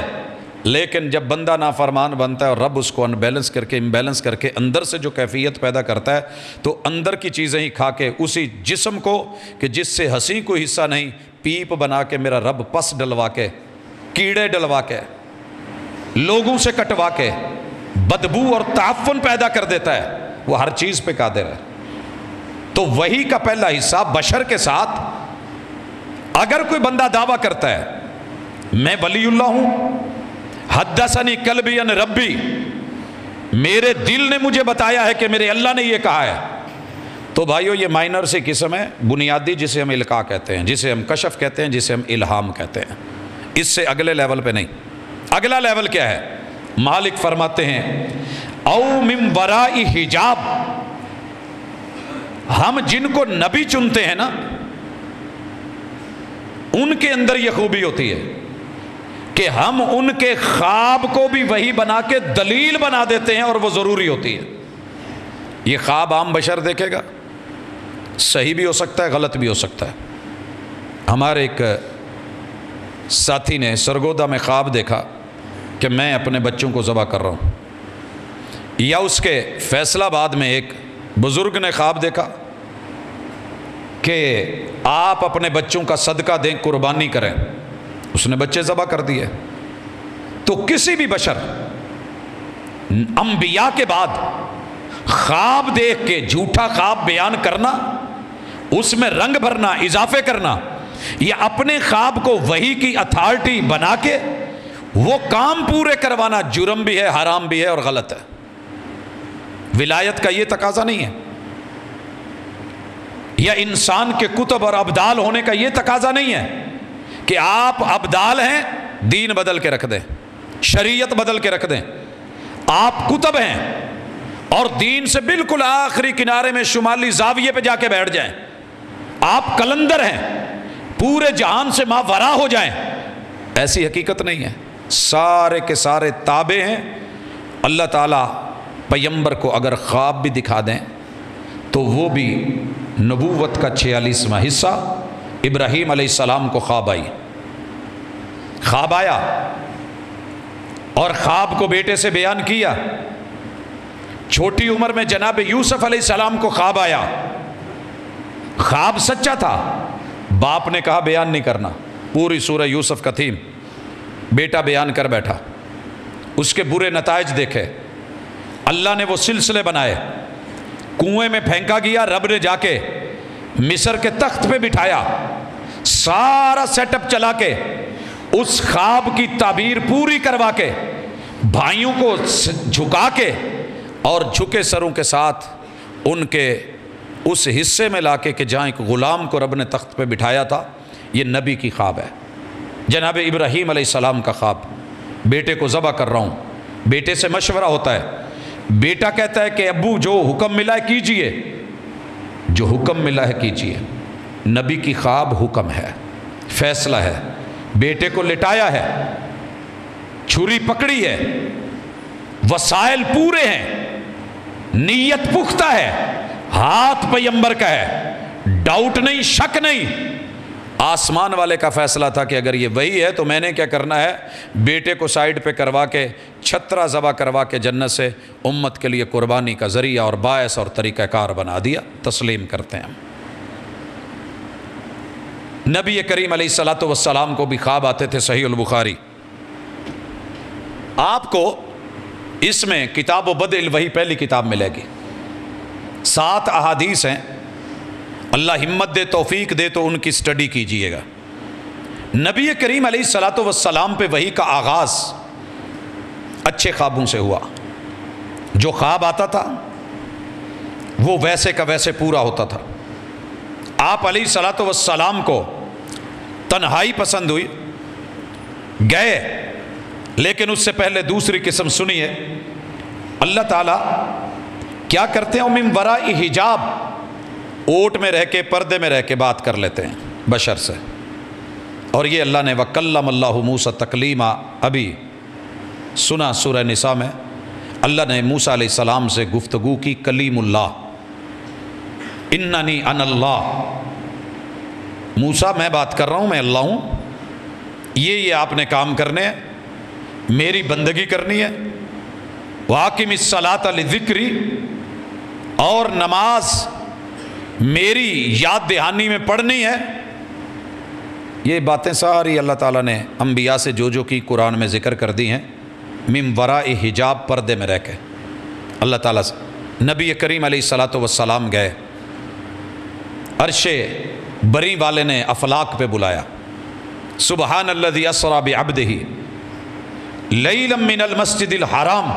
لیکن جب بندہ نافرمان بنتا ہے اور رب اس کو انبیلنس کر کے، امبیلنس کر کے اندر سے جو کیفیت پیدا کرتا ہے، تو اندر کی چیزیں ہی کھا کے اسی جسم کو کہ جس سے ہنسی کوئی حصہ نہیں، پیپ بنا کے میرا رب پس ڈلوا کے، کیڑے ڈلوا کے، لوگوں سے کٹوا کے بدبو اور تعفن پیدا کر دیتا ہے، وہ ہر چیز پہ قادر ہے۔ تو وہی کا پہلا حصہ بشر کے ساتھ اگر کوئی بندہ دعویٰ کرتا ہے میں ولی اللہ ہوں، حدثنی قلبی ان ربی، میرے دل نے مجھے بتایا ہے کہ میرے اللہ نے یہ کہا ہے، تو بھائیو یہ مائنر سی قسم ہے، بنیادی جسے ہم القاء کہتے ہیں، جسے ہم کشف کہتے ہیں، جسے ہم الہام کہتے ہیں، اس سے اگلے لیول پہ نہیں۔ اگلا لیول کیا ہے؟ مالک فرماتے ہیں او من وراء حجاب، ہم جن کو نبی چنتے ہیں نا ان کے اندر یہ خوبی ہوتی ہے کہ ہم ان کے خواب کو بھی وہی بنا کے دلیل بنا دیتے ہیں، اور وہ ضروری ہوتی ہے۔ یہ خواب عام بشر دیکھے گا، صحیح بھی ہو سکتا ہے، غلط بھی ہو سکتا ہے، ہمارے ایک ساتھی نے سرگودا میں خواب دیکھا کہ میں اپنے بچوں کو ذبح کر رہا ہوں، یا اس کے فیصل آباد میں ایک بزرگ نے خواب دیکھا کہ آپ اپنے بچوں کا صدقہ دیں، قربانی کریں، اس نے بچے ذبح کر دیے۔ تو کسی بھی بشر انبیاء کے بعد خواب دیکھ کے جھوٹا خواب بیان کرنا، اس میں رنگ بھرنا، اضافے کرنا، یا اپنے خواب کو وحی کی اتھارٹی بنا کے وہ کام پورے کروانا جرم بھی ہے، حرام بھی ہے اور غلط ہے۔ ولایت کا یہ تقاضا نہیں ہے، یا انسان کے کتب اور ابدال ہونے کا یہ تقاضا نہیں ہے کہ آپ ابدال ہیں دین بدل کے رکھ دیں، شریعت بدل کے رکھ دیں۔ آپ کتب ہیں اور دین سے بالکل آخری کنارے میں شمالی زاویے پہ جا کے بیٹھ جائیں۔ آپ کلندر ہیں، پورے جہان سے ماورا ہو جائیں، ایسی حقیقت نہیں ہے۔ سارے کے سارے تابع ہیں۔ اللہ تعالیٰ پیغمبر کو اگر خواب بھی دکھا دیں تو وہ بھی نبوت کا 46واں حصہ۔ ابراہیم علیہ السلام کو خواب آیا اور خواب کو بیٹے سے بیان کیا۔ چھوٹی عمر میں جناب یوسف علیہ السلام کو خواب آیا، خواب سچا تھا، باپ نے کہا بیان نہیں کرنا۔ پوری سورہ یوسف کا تھیم بیٹا بیان کر بیٹھا، اس کے برے نتائج دیکھے، اللہ نے وہ سلسلے بنائے، کنویں میں پھینکا گیا، رب نے جا کے مصر کے تخت پہ بٹھایا، سارا سیٹ اپ چلا کے اس خواب کی تعبیر پوری کروا کے بھائیوں کو جھکا کے اور جھکے سروں کے ساتھ ان کے اس حصے میں لا کے کہ جہاں ایک غلام کو رب نے تخت پہ بٹھایا تھا۔ یہ نبی کی خواب ہے، جناب ابراہیم علیہ السلام کا خواب۔ بیٹے کو ذبح کر رہا ہوں، بیٹے سے مشورہ ہوتا ہے، بیٹا کہتا ہے کہ ابو جو حکم ملا ہے کیجئے، جو حکم ملا ہے کیجئے۔ نبی کی خواب حکم ہے، فیصلہ ہے۔ بیٹے کو لٹایا ہے، چھری پکڑی ہے، وسائل پورے ہیں، نیت پختہ ہے، ہاتھ پیغمبر کا ہے، ڈاؤٹ نہیں، شک نہیں۔ آسمان والے کا فیصلہ تھا کہ اگر یہ وہی ہے تو میں نے کیا کرنا ہے، بیٹے کو سائیڈ پہ کروا کے چھترا ذبح کروا کے جنت سے امت کے لیے قربانی کا ذریعہ اور باعث اور طریقہ کار بنا دیا۔ تسلیم کرتے ہیں۔ نبی کریم علیہ الصلوۃ والسلام کو بھی خواب آتے تھے، صحیح البخاری۔ آپ کو اس میں کتاب و بدء الوحی پہلی کتاب ملے گی، 7 احادیث ہیں، اللہ ہمت دے، توفیق دے تو ان کی سٹڈی کیجئے گا۔ نبی کریم علیہ الصلوۃ والسلام پہ وحی کا آغاز اچھے خوابوں سے ہوا۔ جو خواب آتا تھا وہ ویسے کا ویسے پورا ہوتا تھا۔ آپ علیہ الصلوۃ والسلام کو تنہائی پسند ہوئی، گئے، لیکن اس سے پہلے دوسری قسم سنیے، اللہ تعالیٰ کیا کرتے ہیں، من وراء حجاب، اوٹ میں رہ کے، پردے میں رہ کے بات کر لیتے ہیں بشر سے۔ اور یہ اللہ نے وَكَلَّمَ اللَّهُ مُوسَىٰ تَكْلِيمًا ابھی سنا سورہ نساء میں، اللہ نے موسیٰ علیہ السلام سے گفتگو کی، کلیم اللہ، اننی انا اللہ، موسیٰ میں بات کر رہا ہوں، میں اللہ ہوں، یہ آپ نے کام کرنے ہیں، میری بندگی کرنی ہے، وَأَقِمِ الصَّلَاةَ لِذِكْرِي، اور نماز میری یاد دہانی میں پڑھنی ہے۔ یہ باتیں ساری اللہ تعالیٰ نے انبیاء سے جو کی قرآن میں ذکر کر دی ہیں، من وراء حجاب، پردے میں رہ کے اللہ تعالیٰ سے۔ نبی کریم علیہ الصلوۃ والسلام گئے، عرش بری والے نے افلاق پہ بلایا، سبحان الذی اسری بعبدہ لیلا من المسجد الحرام،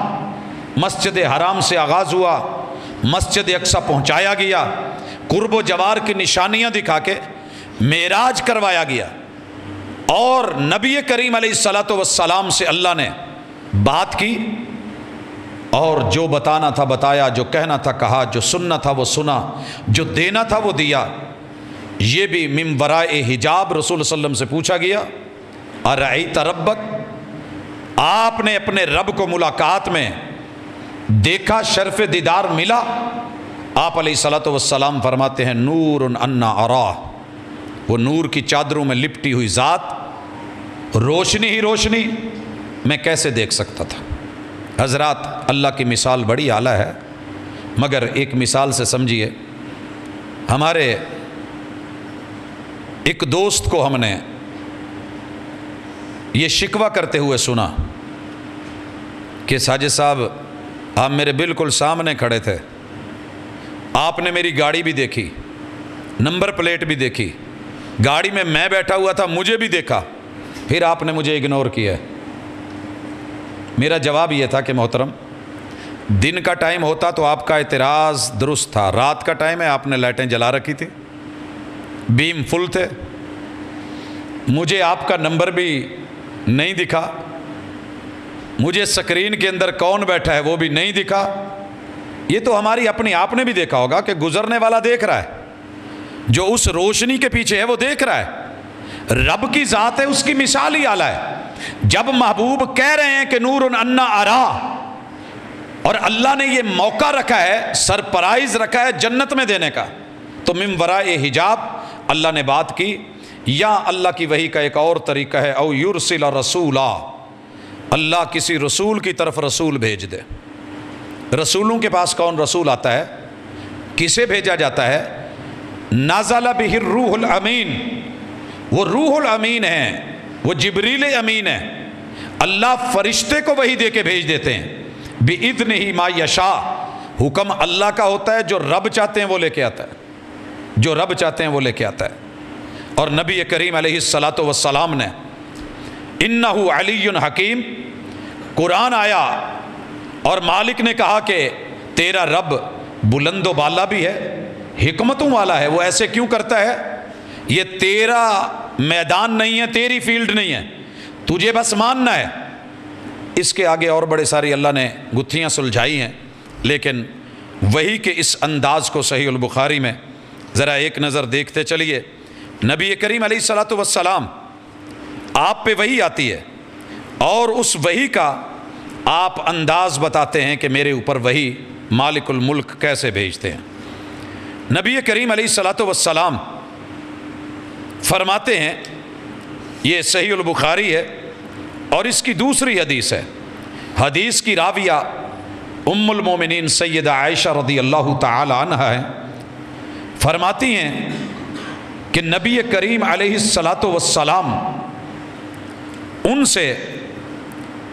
مسجد حرام سے آغاز ہوا، مسجد اقصی پہنچایا گیا، قرب و جوار کی نشانیاں دکھا کے معراج کروایا گیا، اور نبی کریم علیہ الصلوۃ والسلام سے اللہ نے بات کی، اور جو بتانا تھا بتایا، جو کہنا تھا کہا، جو سننا تھا وہ سنا، جو دینا تھا وہ دیا۔ یہ بھی من وراء حجاب رسول صلی اللہ علیہ وسلم سے پوچھا گیا، ارأیت ربک، آپ نے اپنے رب کو ملاقات میں دیکھا، شرف دیدار ملا؟ آپ علیہ الصلوۃ والسلام فرماتے ہیں نور انا اراہ، وہ نور کی چادروں میں لپٹی ہوئی ذات، روشنی ہی روشنی، میں کیسے دیکھ سکتا تھا؟ حضرات، اللہ کی مثال بڑی اعلیٰ ہے، مگر ایک مثال سے سمجھیے۔ ہمارے ایک دوست کو ہم نے یہ شکوہ کرتے ہوئے سنا کہ ساجد صاحب آپ میرے بالکل سامنے کھڑے تھے، آپ نے میری گاڑی بھی دیکھی، نمبر پلیٹ بھی دیکھی، گاڑی میں بیٹھا ہوا تھا، مجھے بھی دیکھا، پھر آپ نے مجھے اگنور کیا۔ میرا جواب یہ تھا کہ محترم، دن کا ٹائم ہوتا تو آپ کا اعتراض درست تھا، رات کا ٹائم ہے، آپ نے لائٹیں جلا رکھی تھی، بیم فل تھے، مجھے آپ کا نمبر بھی نہیں دکھا، مجھے سکرین کے اندر کون بیٹھا ہے وہ بھی نہیں دکھا۔ یہ تو ہماری اپنی، آپ نے بھی دیکھا ہوگا کہ گزرنے والا دیکھ رہا ہے، جو اس روشنی کے پیچھے ہے وہ دیکھ رہا ہے۔ رب کی ذات ہے، اس کی مثال ہی اعلیٰ ہے۔ جب محبوب کہہ رہے ہیں کہ نور انا ارا، اور اللہ نے یہ موقع رکھا ہے، سرپرائز رکھا ہے جنت میں دینے کا، تو من ورائے حجاب اللہ نے بات کی۔ یا اللہ کی وحی کا ایک اور طریقہ ہے، او یرسل رسولا، اللہ کسی رسول کی طرف رسول بھیج دے۔ رسولوں کے پاس کون رسول آتا ہے؟ کسے بھیجا جاتا ہے؟ نازل بہ الروح الامین، وہ روح الامین ہیں، وہ جبریل امین ہیں۔ اللہ فرشتے کو وحی دے کے بھیج دیتے ہیں، بِإِذْنِهِ مَا يَشَاءُ، حکم اللہ کا ہوتا ہے، جو رب چاہتے ہیں وہ لے کے آتا ہے، جو رب چاہتے ہیں وہ لے کے آتا ہے۔ اور نبی کریم علیہ السلام نے اِنَّهُ عَلِيٌّ حکیم، قرآن آیا اور مالک نے کہا کہ تیرا رب بلند و بالا بھی ہے، حکمتوں والا ہے، وہ ایسے کیوں کرتا ہے؟ یہ تیرا میدان نہیں ہے، تیری فیلڈ نہیں ہے، تجھے بس ماننا ہے۔ اس کے آگے اور بڑے ساری اللہ نے گتھیاں سلجھائی ہیں، لیکن وہی کہ اس انداز کو صحیح البخاری میں ذرا ایک نظر دیکھتے چلیے۔ نبی کریم علیہ السلام آپ پہ وحی آتی ہے، اور اس وحی کا آپ انداز بتاتے ہیں کہ میرے اوپر وحی مالک الملک کیسے بھیجتے ہیں۔ نبی کریم علیہ السلام فرماتے ہیں، یہ صحیح البخاری ہے اور اس کی دوسری حدیث ہے، حدیث کی راویہ ام المومنین سیدہ عائشہ رضی اللہ تعالی عنہ ہے، فرماتی ہیں کہ نبی کریم علیہ السلام ان سے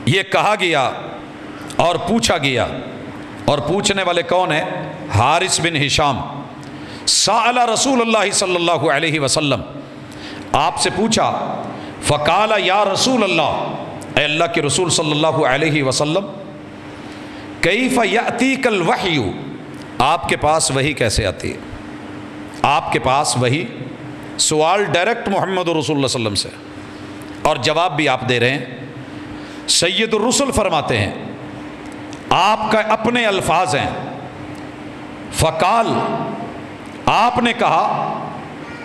یہ کہا گیا اور پوچھا گیا، اور پوچھنے والے کون ہیں؟ حارث بن ہشام۔ سأل رسول اللہ صلی اللہ علیہ وسلم، آپ سے پوچھا، فقال یا رسول اللہ، اے اللہ کے رسول صلی اللہ علیہ وسلم، کیف یأتیک الوحی، آپ کے پاس وحی کیسے آتی ہے؟ آپ کے پاس وحی، سوال ڈائریکٹ محمد رسول اللہ صلی اللہ علیہ وسلم سے، اور جواب بھی آپ دے رہے ہیں۔ سید الرسل فرماتے ہیں، آپ کا اپنے الفاظ ہیں، فقال، آپ نے کہا،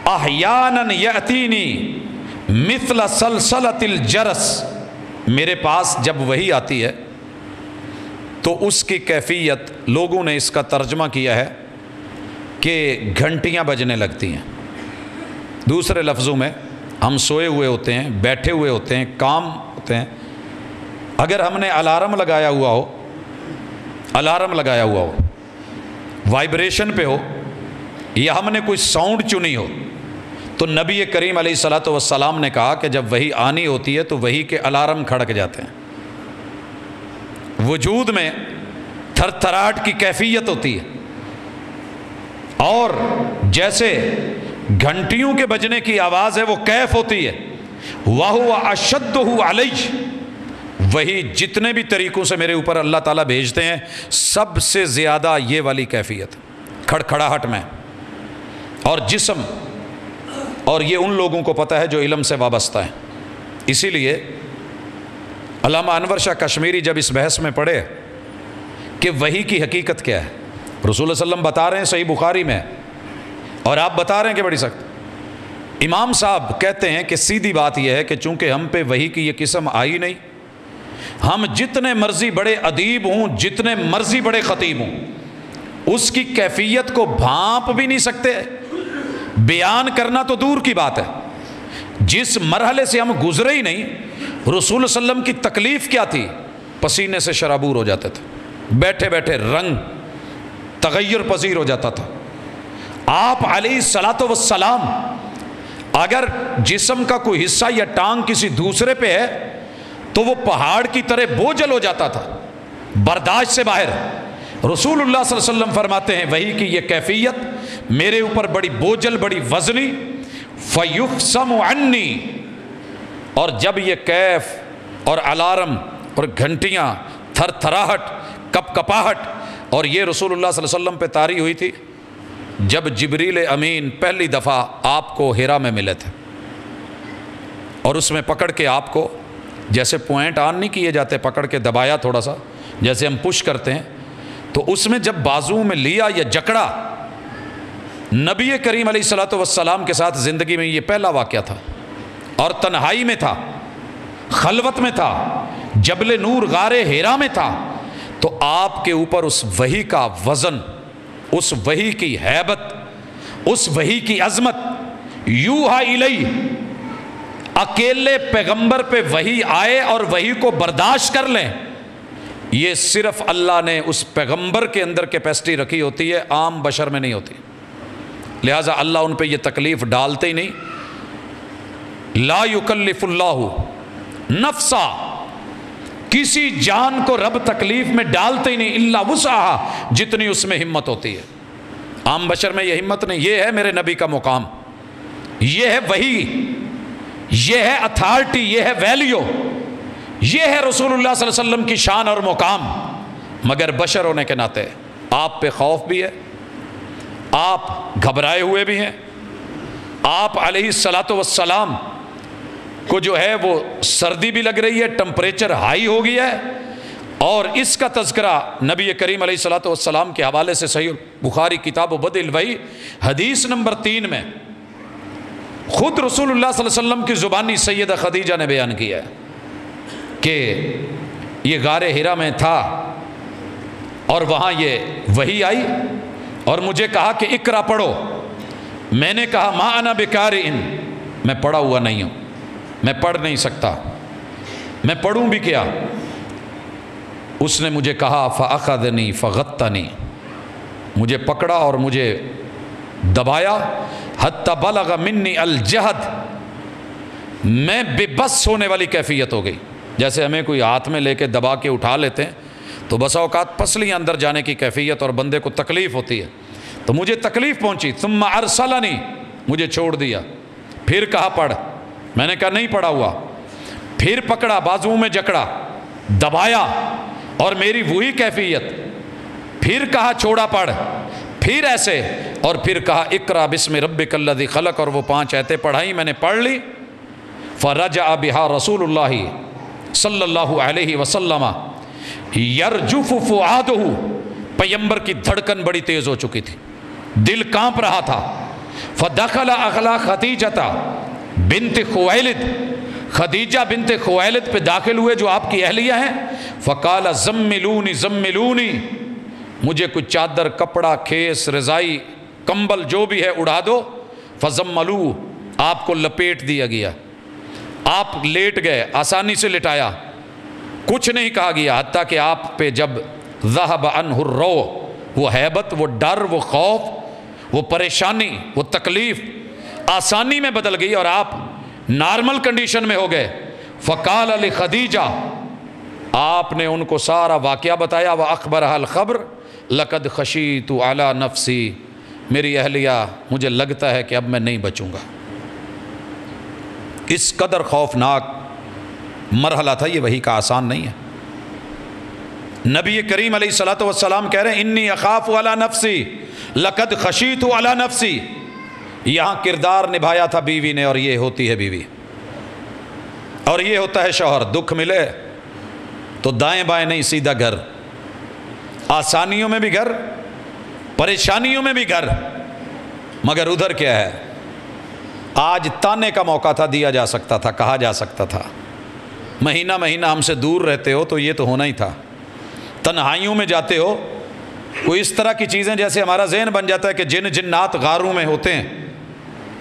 احیانا یأتینی مثل سلسلۃ الجرس، میرے پاس جب وحی آتی ہے تو اس کی کیفیت لوگوں نے اس کا ترجمہ کیا ہے کہ گھنٹیاں بجنے لگتی ہیں۔ دوسرے لفظوں میں، ہم سوئے ہوئے ہوتے ہیں، بیٹھے ہوئے ہوتے ہیں، کام ہوتے ہیں، اگر ہم نے الارم لگایا ہوا ہو، وائبریشن پہ ہو، یا ہم نے کوئی ساؤنڈ چنی ہو، تو نبی کریم علیہ السلام نے کہا کہ جب وحی آنی ہوتی ہے تو وحی کے الارم کھڑک جاتے ہیں، وجود میں تھر تھراہٹ کی کیفیت ہوتی ہے، اور جیسے گھنٹیوں کے بجنے کی آواز ہے وہ کیف ہوتی ہے۔ وَهُوَ أَشَدُّهُ عَلَيْهِ، وہی جتنے بھی طریقوں سے میرے اوپر اللہ تعالیٰ بھیجتے ہیں، سب سے زیادہ یہ والی کیفیت، کھڑکھڑاہٹ میں، اور جسم، اور یہ ان لوگوں کو پتہ ہے جو علم سے وابستہ ہیں۔ اسی لیے علامہ انور شاہ کشمیری جب اس بحث میں پڑھے کہ وحی کی حقیقت کیا ہے، رسول اللہ صلی اللہ علیہ وسلم بتا رہے ہیں صحیح بخاری میں، اور آپ بتا رہے ہیں کہ بڑی سخت۔ امام صاحب کہتے ہیں کہ سیدھی بات یہ ہے کہ چونکہ ہم پہ وحی کی یہ قسم آئی نہیں، ہم جتنے مرضی بڑے ادیب ہوں، جتنے مرضی بڑے خطیب ہوں، اس کی کیفیت کو بھانپ بھی نہیں سکتے، بیان کرنا تو دور کی بات ہے، جس مرحلے سے ہم گزرے ہی نہیں، رسول صلی اللہ علیہ وسلم کی تکلیف کیا تھی؟ پسینے سے شرابور ہو جاتے تھے، بیٹھے بیٹھے رنگ تغیر پذیر ہو جاتا تھا۔ آپ علیہ الصلاۃ والسلام اگر جسم کا کوئی حصہ یا ٹانگ کسی دوسرے پہ ہے تو وہ پہاڑ کی طرح بوجھل ہو جاتا تھا، برداشت سے باہر۔ رسول اللہ صلی اللہ علیہ وسلم فرماتے ہیں وحی کی یہ کیفیت میرے اوپر بڑی بوجھل، بڑی وزنی، فیفسم عنی، اور جب یہ کیف اور الارم اور گھنٹیاں، تھر تھراہٹ، کپ کپاہٹ، اور یہ رسول اللہ صلی اللہ علیہ وسلم پہ طاری ہوئی تھی جب جبریل امین پہلی دفعہ آپ کو حرا میں ملے تھے، اور اس میں پکڑ کے آپ کو جیسے پوائنٹ آن نہیں کیے جاتے، پکڑ کے دبایا تھوڑا سا جیسے ہم پش کرتے ہیں، تو اس میں جب بازو میں لیا یا جکڑا، نبی کریم علیہ الصلوۃ والسلام کے ساتھ زندگی میں یہ پہلا واقعہ تھا، اور تنہائی میں تھا، خلوت میں تھا، جبل نور غار حرا میں تھا، تو آپ کے اوپر اس وحی کا وزن، اس وحی کی ہیبت، اس وحی کی عظمت، یوحا الی، اکیلے پیغمبر پہ وحی آئے اور وحی کو برداشت کر لیں، یہ صرف اللہ نے اس پیغمبر کے اندر کیپیسٹی رکھی ہوتی ہے، عام بشر میں نہیں ہوتی، لہٰذا اللہ ان پہ یہ تکلیف ڈالتے ہی نہیں۔ لا یکلف اللہ نفسا، کسی جان کو رب تکلیف میں ڈالتے ہی نہیں، الا وسعہا، جتنی اس میں ہمت ہوتی ہے، عام بشر میں یہ ہمت نہیں۔ یہ ہے میرے نبی کا مقام، یہ ہے وحی، یہ ہے اتھارٹی، یہ ہے ویلیو، یہ ہے رسول اللہ صلی اللہ علیہ وسلم کی شان اور مقام۔ مگر بشر ہونے کے ناطے آپ پہ خوف بھی ہے، آپ گھبرائے ہوئے بھی ہیں، آپ علیہ الصلاۃ والسلام کو جو ہے وہ سردی بھی لگ رہی ہے، ٹمپریچر ہائی ہو گیا ہے، اور اس کا تذکرہ نبی کریم علیہ الصلاۃ والسلام کے حوالے سے صحیح بخاری کتاب و بدء الوحی حدیث نمبر 3 میں خود رسول اللہ صلی اللہ علیہ وسلم کی زبانی سیدہ خدیجہ نے بیان کیا ہے کہ یہ غار حرا میں تھا اور وہاں یہ وحی آئی اور مجھے کہا کہ اقرا پڑھو، میں نے کہا ما انا بقارئ، میں پڑھا ہوا نہیں ہوں، میں پڑھ نہیں سکتا، میں پڑھوں بھی کیا؟ اس نے مجھے کہا فأخذنی فغطنی، مجھے پکڑا اور مجھے دبایا، حتی بلغ منی الجہد، میں بے بس ہونے والی کیفیت ہو گئی، جیسے ہمیں کوئی ہاتھ میں لے کے دبا کے اٹھا لیتے ہیں تو بسا اوقات پسلیاں اندر جانے کی کیفیت اور بندے کو تکلیف ہوتی ہے، تو مجھے تکلیف پہنچی، ثم ارسلنی، مجھے چھوڑ دیا، پھر کہا پڑھ، میں نے کہا نہیں پڑھا ہوا، پھر پکڑا، بازو میں جکڑا، دبایا، اور میری وہی کیفیت، پھر کہا چھوڑا پڑھ، پھر ایسے، اور پھر کہا اقرا بسم ربک الذی خلق، اور وہ 5 آیتیں پڑھائی، میں نے پڑھ لی، فرجع بہا رسول اللہ صلی اللہ علیہ وسلم یرجف فؤادہ، پیغمبر کی دھڑکن بڑی تیز ہو چکی تھی، دل کانپ رہا تھا، فدخل اخلا خدیجہ بنت خویلد، خدیجہ بنت خویلد پہ داخل ہوئے جو آپ کی اہلیہ ہیں، فقال زملونی زملونی، مجھے کچھ چادر، کپڑا، کھیس، رضائی، کمبل جو بھی ہے اڑا دو، فزملو، آپ کو لپیٹ دیا گیا، آپ لیٹ گئے، آسانی سے لٹایا، کچھ نہیں کہا گیا، حتیٰ کہ آپ پہ جب ذہب عنہ الروع، وہ ہیبت، وہ ڈر، وہ خوف، وہ پریشانی، وہ تکلیف آسانی میں بدل گئی اور آپ نارمل کنڈیشن میں ہو گئے۔ فقال لخدیجہ، آپ نے ان کو سارا واقعہ بتایا، وَأَخْبَرَهَا الْخَبْرِ لَقَدْ خَشِيتُ عَلَى نَفْسِي، میری اہلیہ مجھے لگتا ہے کہ اب میں نہیں بچوں گا۔ اس قدر خوفناک مرحلہ تھا یہ، وحی کا آسان نہیں ہے۔ نبی کریم علیہ الصلوۃ والسلام کہہ رہے ہیں انی اخاف علی نفسی لقد خشیت علی نفسی، یہاں کردار نبھایا تھا بیوی نے، اور یہ ہوتی ہے بیوی، اور یہ ہوتا ہے شوہر، دکھ ملے تو دائیں بائیں نہیں، سیدھا گھر، آسانیوں میں بھی گھر، پریشانیوں میں بھی گھر، مگر ادھر کیا ہے؟ آج تانے کا موقع تھا، دیا جا سکتا تھا، کہا جا سکتا تھا، مہینہ مہینہ ہم سے دور رہتے ہو تو یہ تو ہونا ہی تھا، تنہائیوں میں جاتے ہو، کوئی اس طرح کی چیزیں جیسے ہمارا ذہن بن جاتا ہے کہ جن جنات غاروں میں ہوتے ہیں،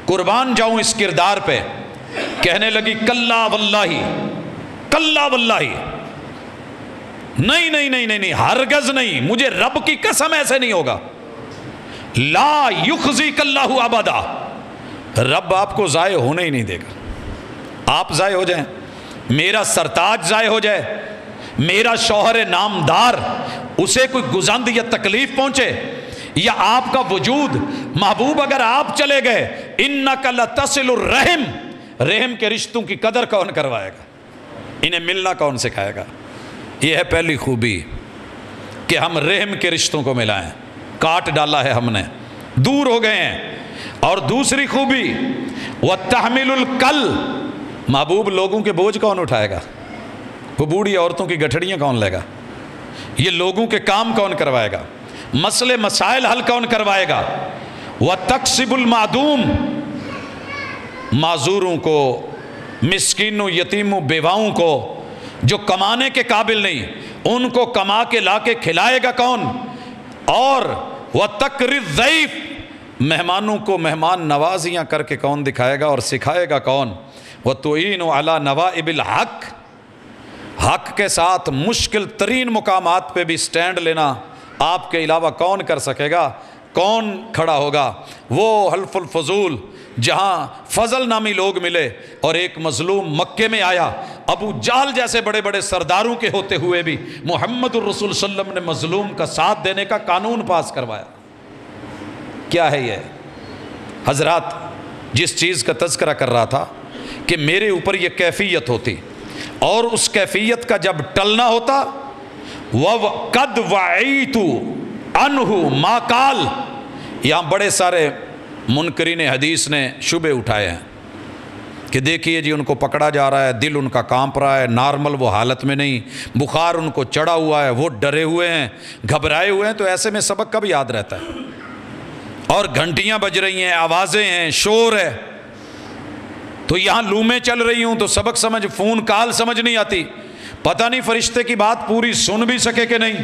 قربان جاؤں اس کردار پہ. کہنے لگی کلا واللہ، کلا واللہ، نہیں نہیں نہیں نہیں، ہرگز نہیں، مجھے رب کی قسم ایسے نہیں ہوگا. لا یخزیک اللہ ابدا، رب آپ کو ضائع ہونے ہی نہیں دے گا. آپ ضائع ہو جائیں، میرا سرتاج ضائع ہو جائے، میرا شوہر نامدار اسے کوئی گزند یا تکلیف پہنچے، یا آپ کا وجود محبوب اگر آپ چلے گئے، انک لتصل الرحم، رحم کے رشتوں کی قدر کون کروائے گا؟ انہیں ملنا کون سکھائے گا؟ یہ ہے پہلی خوبی کہ ہم رحم کے رشتوں کو ملائیں. کاٹ ڈالا ہے ہم نے، دور ہو گئے ہیں. اور دوسری خوبی وَتَحْمِلُ الْكَلْ، محبوب لوگوں کے بوجھ کون اٹھائے گا؟ وہ بوڑھی عورتوں کی گٹھڑیاں کون لے گا؟ یہ لوگوں کے کام کون کروائے گا؟ مسئلے مسائل حل کون کروائے گا؟ وَتَقْسِبُ الْمَعْدُومِ، معذوروں کو، مسکینوں، یتیموں، بیواؤں کو جو کمانے کے قابل نہیں، ان کو کما کے لا کے کھلائے گا کون؟ اور وَتَقْرِي الضَّيْفِ، مہمانوں کو مہمان نوازیاں کر کے کون دکھائے گا اور سکھائے گا کون؟ وَتُعِينُ عَلَى نَوَائِبِ الْحَقِّ، حق کے ساتھ مشکل ترین مقامات پہ بھی سٹینڈ لینا آپ کے علاوہ کون کر سکے گا؟ کون کھڑا ہوگا؟ وہ حلف الفضول جہاں فضل نامی لوگ ملے اور ایک مظلوم مکے میں آیا، ابو جہل جیسے بڑے بڑے سرداروں کے ہوتے ہوئے بھی محمد الرسول صلی اللہ علیہ وسلم نے مظلوم کا ساتھ دینے کا قانون پاس کروایا. کیا ہے یہ؟ حضرات، جس چیز کا تذکرہ کر رہا تھا کہ میرے اوپر یہ کیفیت ہوتی اور اس کیفیت کا جب ٹلنا ہوتا، وَقَدْ وَعِيتُ عَنْهُ مَا قَالَ، یہاں بڑے سارے منکرین حدیث نے شبہ اٹھائے ہیں کہ دیکھیے جی ان کو پکڑا جا رہا ہے، دل ان کا کانپ رہا ہے، نارمل وہ حالت میں نہیں، بخار ان کو چڑھا ہوا ہے، وہ ڈرے ہوئے ہیں، گھبرائے ہوئے ہیں. تو ایسے میں سبق کب یاد رہتا ہے؟ اور گھنٹیاں بج رہی ہیں، آوازیں ہیں، شور ہے، تو یہاں لومیں چل رہی ہوں تو سبق سمجھ، فون کال سمجھ نہیں آتی. پتہ نہیں فرشتے کی بات پوری سن بھی سکے کہ نہیں،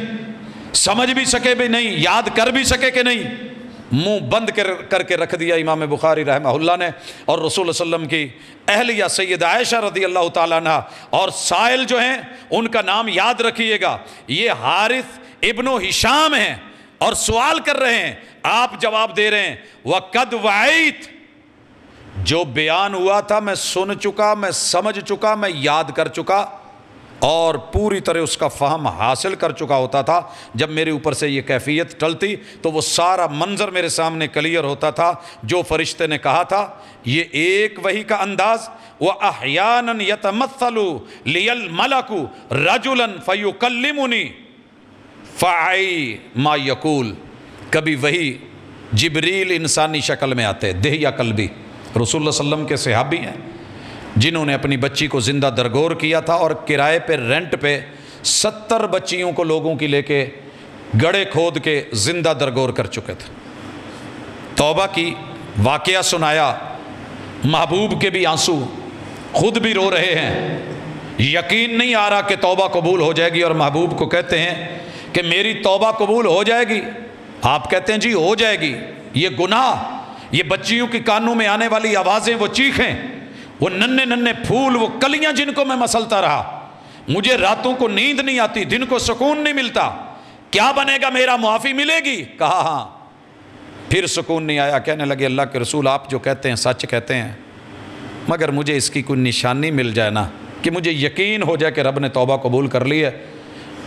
سمجھ بھی سکے بھی نہیں، یاد کر بھی سکے کہ نہیں. منہ بند کر کے رکھ دیا امام بخاری رحمہ اللہ نے. اور رسول صلی اللہ علیہ وسلم کی اہلیہ سیدہ عائشہ رضی اللہ تعالیٰ عنہ اور سائل جو ہیں ان کا نام یاد رکھیے گا، یہ حارث ابن ہشام ہیں اور سوال کر رہے ہیں، آپ جواب دے رہے ہیں وَقَدْ وَعِيتُ، جو بیان ہوا تھا میں سن چکا، میں سمجھ چکا، میں یاد کر چکا اور پوری طرح اس کا فہم حاصل کر چکا ہوتا تھا. جب میرے اوپر سے یہ کیفیت ٹلتی تو وہ سارا منظر میرے سامنے کلیئر ہوتا تھا. جو فرشتے نے کہا تھا یہ ایک وحی کا انداز، وَأَحْيَانًا يَتَمَثَّلُ لِيَ الْمَلَكُ رَجُلًا فَيُكَلِّمُنِي فَعَيْ مَا يَقُولُ، کبھی وہی جبریل انسانی شکل میں آتے، دہیہ قلبی. رسول اللہ صلی اللہ علیہ وسلم کے صحابی ہیں جنہوں نے اپنی بچی کو زندہ درگور کیا تھا اور کرائے پہ رینٹ پہ 70 بچیوں کو لوگوں کی لے کے گڑھے کھود کے زندہ درگور کر چکے تھے. توبہ کی واقعہ سنایا، محبوب کے بھی آنسو، خود بھی رو رہے ہیں، یقین نہیں آ رہا کہ توبہ قبول ہو جائے گی. اور محبوب کو کہتے ہیں کہ میری توبہ قبول ہو جائے گی؟ آپ کہتے ہیں جی ہو جائے گی. یہ گناہ، یہ بچیوں کی کانوں میں آنے والی آوازیں، وہ چیخیں، وہ ننھے ننھے پھول، وہ کلیاں جن کو میں مسلتا رہا، مجھے راتوں کو نیند نہیں آتی، دن کو سکون نہیں ملتا، کیا بنے گا میرا؟ معافی ملے گی؟ کہا ہاں. پھر سکون نہیں آیا، کہنے لگے اللہ کے رسول آپ جو کہتے ہیں سچ کہتے ہیں، مگر مجھے اس کی کوئی نشانی مل جائے نا، کہ مجھے یقین ہو جائے کہ رب نے توبہ قبول کر لی ہے.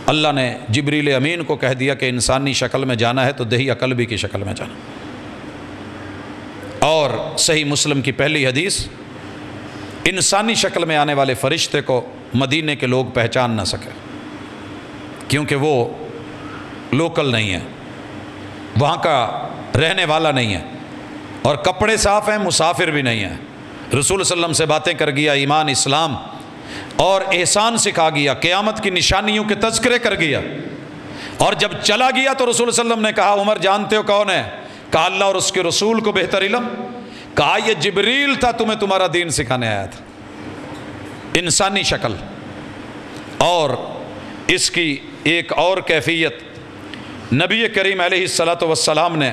اللہ نے جبریل امین کو کہہ دیا کہ انسانی شکل میں جانا ہے تو دہیہ قلبی کی شکل میں جانا. اور صحیح مسلم کی پہلی حدیث، انسانی شکل میں آنے والے فرشتے کو مدینے کے لوگ پہچان نہ سکے، کیونکہ وہ لوکل نہیں ہے، وہاں کا رہنے والا نہیں ہے، اور کپڑے صاف ہیں، مسافر بھی نہیں ہے. رسول صلی اللہ علیہ وسلم سے باتیں کر گیا، ایمان، اسلام اور احسان سکھا گیا، قیامت کی نشانیوں کے تذکرے کر گیا. اور جب چلا گیا تو رسول صلی اللہ علیہ وسلم نے کہا عمر جانتے ہو کون ہے؟ کہا اللہ اور اس کے رسول کو بہتر علم. کہا یہ جبریل تھا، تمہیں تمہارا دین سکھانے آیا تھا. انسانی شکل. اور اس کی ایک اور کیفیت نبی کریم علیہ الصلاۃ والسلام نے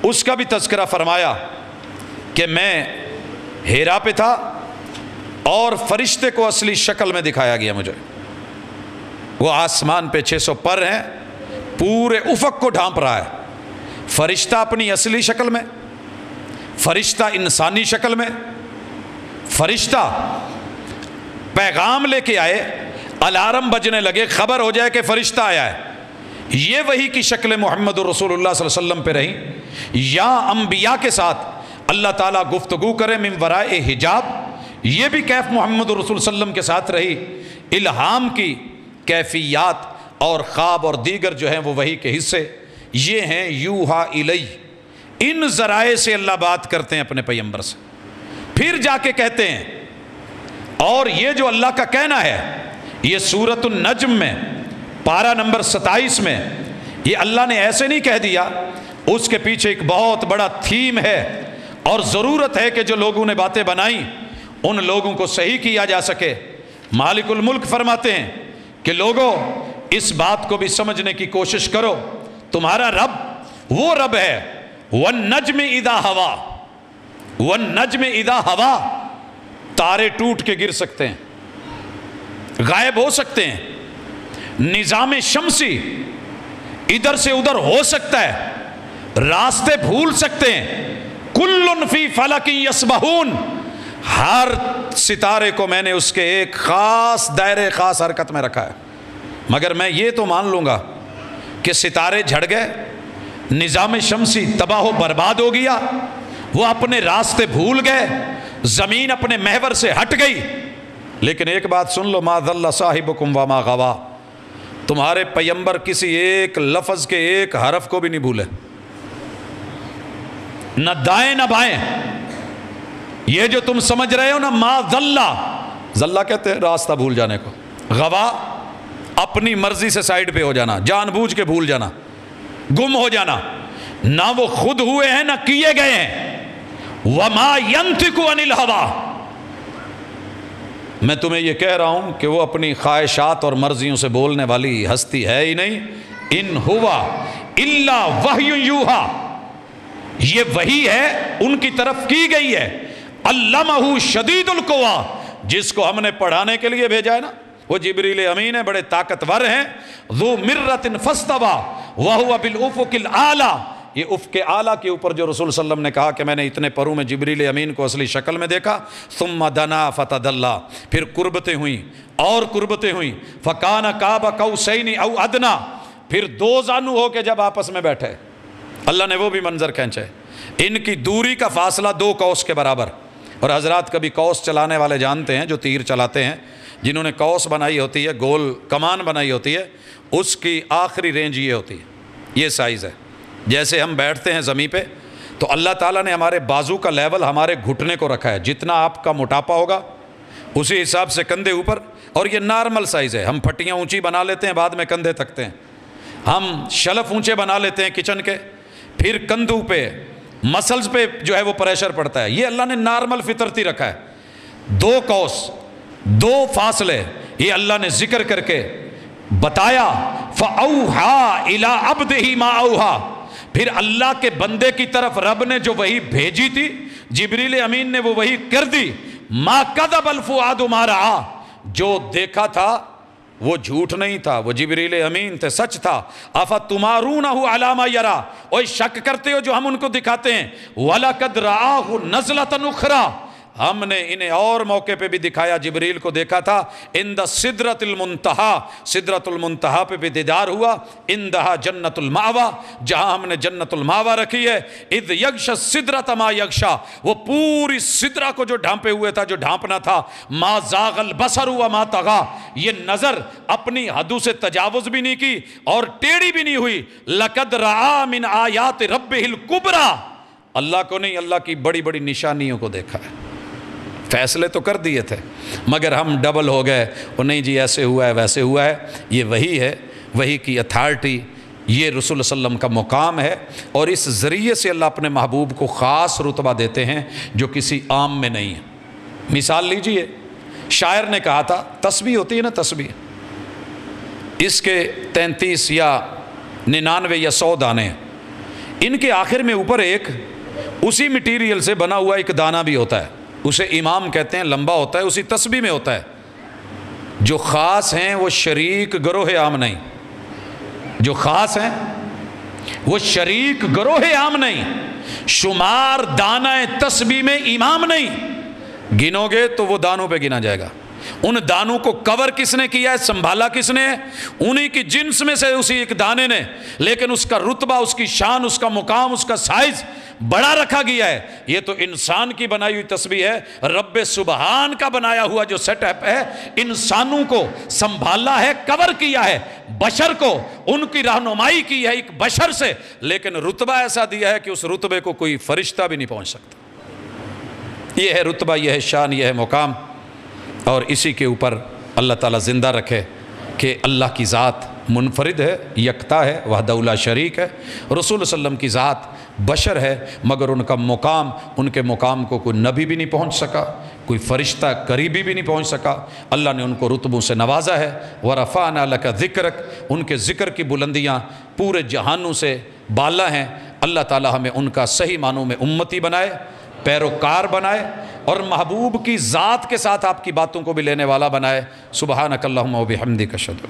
اس کا بھی تذکرہ فرمایا کہ میں ہیرا پہ تھا اور فرشتے کو اصلی شکل میں دکھایا گیا مجھے. وہ آسمان پہ 600 پر ہیں، پورے افق کو ڈھانپ رہا ہے. فرشتہ اپنی اصلی شکل میں، فرشتہ انسانی شکل میں. فرشتہ پیغام لے کے آئے، الارم بجنے لگے، خبر ہو جائے کہ فرشتہ آیا ہے. یہ وحی کی شکل محمد رسول اللہ صلی اللہ علیہ وسلم پہ رہی. یا انبیاء کے ساتھ اللہ تعالیٰ گفتگو کرے من ورائے حجاب، یہ بھی کیف محمد رسول صلی اللہ علیہ وسلم کے ساتھ رہی. الہام کی کیفیات اور خواب اور دیگر جو ہیں وہ وحی کے حصے یہ ہیں. یوحا الی، ان ذرائع سے اللہ بات کرتے ہیں اپنے پیغمبر سے. پھر جا کے کہتے ہیں، اور یہ جو اللہ کا کہنا ہے یہ سورۃ النجم میں پارہ نمبر 27 میں، یہ اللہ نے ایسے نہیں کہہ دیا، اس کے پیچھے ایک بہت بڑا تھیم ہے اور ضرورت ہے کہ جو لوگوں نے باتیں بنائیں ان لوگوں کو صحیح کیا جا سکے. مالک الملک فرماتے ہیں کہ لوگوں اس بات کو بھی سمجھنے کی کوشش کرو، تمہارا رب وہ رب ہے وَالنَّجْمِ اِذَا ہوا، وَالنَّجْمِ اِذَا ہوا. تارے ٹوٹ کے گر سکتے ہیں، غائب ہو سکتے ہیں، نظام شمسی ادھر سے ادھر ہو سکتا ہے، راستے بھول سکتے ہیں. کُلٌّ فِي فَلَكٍ يَسْبَحُونَ، ہر ستارے کو میں نے اس کے ایک خاص دائرے خاص حرکت میں رکھا ہے. مگر میں یہ تو مان لوں گا کہ ستارے جھڑ گئے، نظام شمسی تباہ و برباد ہو گیا، وہ اپنے راستے بھول گئے، زمین اپنے محور سے ہٹ گئی. لیکن ایک بات سن لو، ما ضل صاحبکم وما غوا، تمہارے پیغمبر کسی ایک لفظ کے ایک حرف کو بھی نہیں بھولے، نہ دائیں نہ بائیں. یہ جو تم سمجھ رہے ہو نا، ما ضل کہتے ہیں راستہ بھول جانے کو، غوا اپنی مرضی سے سائیڈ پہ ہو جانا، جان بوجھ کے بھول جانا، گم ہو جانا. نہ وہ خود ہوئے ہیں نہ کیے گئے ہیں. وما ينطق عن الهوى، میں تمہیں یہ کہہ رہا ہوں کہ وہ اپنی خواہشات اور مرضیوں سے بولنے والی ہستی ہے ہی نہیں. ان ہوا الا وحی یوحا، یہ وحی ہے ان کی طرف کی گئی ہے. علمہ شدید القوا، جس کو ہم نے پڑھانے کے لیے بھیجا ہے نا، وہ جبریل امین ہے، بڑے طاقتور ہیں. ذو مرۃ فاستوی وہو بالافق الاعلی، یہ افق اعلیٰ کے اوپر جو رسول صلی اللہ علیہ وسلم نے کہا کہ میں نے اتنے پروں میں جبریل امین کو اصلی شکل میں دیکھا. ثم دنا فتدلی، پھر قربتیں ہوئیں اور قربتیں ہوئیں. فکان قاب قوسین او ادنا، پھر 2 زانو ہو کے جب آپس میں بیٹھے، اللہ نے وہ بھی منظر کھینچے. ان کی دوری کا فاصلہ 2 قوس کے برابر. اور حضرات کبھی قوس چلانے والے جانتے ہیں، جو تیر چلاتے ہیں، جنہوں نے قوس بنائی ہوتی ہے، گول کمان بنائی ہوتی ہے، اس کی آخری رینج یہ ہوتی ہے، یہ سائز ہے. جیسے ہم بیٹھتے ہیں زمین پہ تو اللہ تعالیٰ نے ہمارے بازو کا لیول ہمارے گھٹنے کو رکھا ہے. جتنا آپ کا موٹاپا ہوگا اسی حساب سے کندھے اوپر، اور یہ نارمل سائز ہے. ہم پھٹیاں اونچی بنا لیتے ہیں، بعد میں کندھے تکتے ہیں. ہم شلف اونچے بنا لیتے ہیں کچن کے، پھر کندھوں پہ مسلز پہ جو ہے وہ پریشر پڑتا ہے. یہ اللہ نے نارمل فطرتی رکھا ہے. 2 قوس، 2 فاصلے، یہ اللہ نے ذکر کر کے بتایا. فَأَوْحَا إِلَىٰ عَبْدِهِ مَا أَوْحَا، پھر اللہ کے بندے کی طرف رب نے جو وحی بھیجی تھی، جبریل امین نے وہ وحی کر دی. مَا كَذَبَ الْفُؤَادُ مَا رَأَىٰ، جو دیکھا تھا وہ جھوٹ نہیں تھا، وہ جبریل امین تھے، سچ تھا. أَفَتُمَارُونَهُ عَلَىٰ مَا يَرَىٰ، اوہ شک کرتے ہو جو ہم ان کو دکھاتے ہیں. وَلَقَدْ رَآهُ نَزْلَةً أُخْرَىٰ، ہم نے انہیں اور موقع پہ بھی دکھایا. جبریل کو دیکھا تھا عند سدرۃ المنتہا، سدرۃ المنتہا پہ بھی دیدار ہوا. عندہا جنت المأویٰ، جہاں ہم نے جنت المأویٰ رکھی ہے. اذ یغشی السدرۃ ما یغشی، وہ پوری سدرہ کو جو ڈھانپے ہوئے تھا، جو ڈھانپنا تھا. ما زاغ البصر وما طغیٰ، یہ نظر اپنی حدوں سے تجاوز بھی نہیں کی اور ٹیڑھی بھی نہیں ہوئی. لقد رأى من آیات ربہ الکبریٰ، اللہ کو نہیں، اللہ کی بڑی بڑی نشانیوں کو دیکھا ہے. فیصلے تو کر دیے تھے مگر ہم ڈبل ہو گئے، اور نہیں جی ایسے ہوا ہے ویسے ہوا ہے. یہ وہی ہے، وہی کی اتھارٹی، یہ رسول صلی اللہ علیہ وسلم کا مقام ہے. اور اس ذریعے سے اللہ اپنے محبوب کو خاص رتبہ دیتے ہیں جو کسی عام میں نہیں ہے. مثال لیجئے، شاعر نے کہا تھا، تسبیح ہوتی ہے نا، تسبیح، اس کے 33 یا 99 یا 100 دانے، ان کے آخر میں اوپر ایک اسی مٹیریل سے بنا ہوا ایک دانہ بھی ہوتا ہے، اسے امام کہتے ہیں، لمبا ہوتا ہے، اسی تسبیح میں ہوتا ہے۔ جو خاص ہیں وہ شریک گروہ عام نہیں، جو خاص ہیں وہ شریک گروہ عام نہیں، شمار دانہ تسبیح میں امام نہیں، گنو گے تو وہ دانوں پہ گنا جائے گا۔ ان دانوں کو کور کس نے کیا ہے، سنبھالا کس نے ہے؟ انہی کی جنس میں سے اسی ایک دانے نے، لیکن اس کا رتبہ، اس کی شان، اس کا مقام، اس کا سائز بڑا رکھا گیا ہے۔ یہ تو انسان کی بنائی ہوئی تسبیح ہے، رب سبحان کا بنایا ہوا جو سیٹ اپ ہے، انسانوں کو سنبھالا ہے، کور کیا ہے، بشر کو ان کی رہنمائی کی ہے ایک بشر سے، لیکن رتبہ ایسا دیا ہے کہ اس رتبے کو کوئی فرشتہ بھی نہیں پہنچ سکتا۔ یہ ہے رتبہ، یہ ہے شان، یہ ہے مقام، اور اسی کے اوپر اللہ تعالیٰ زندہ رکھے کہ اللہ کی ذات منفرد ہے، یکتا ہے، وحدہ لا شریک ہے۔ رسول صلی اللہ علیہ وسلم کی ذات بشر ہے، مگر ان کا مقام، ان کے مقام کو کوئی نبی بھی نہیں پہنچ سکا، کوئی فرشتہ قریبی بھی نہیں پہنچ سکا۔ اللہ نے ان کو رتبوں سے نوازا ہے۔ وَرَفَعْنَا لَكَ ذِكْرَكَ، ان کے ذکر کی بلندیاں پورے جہانوں سے بالا ہیں۔ اللہ تعالیٰ ہمیں ان کا صحیح معنوں میں امتی بنائے، پیروکار بنائے، اور محبوب کی ذات کے ساتھ آپ کی باتوں کو بھی لینے والا بنائے۔ سبحانک اللہم و بحمدک اشہد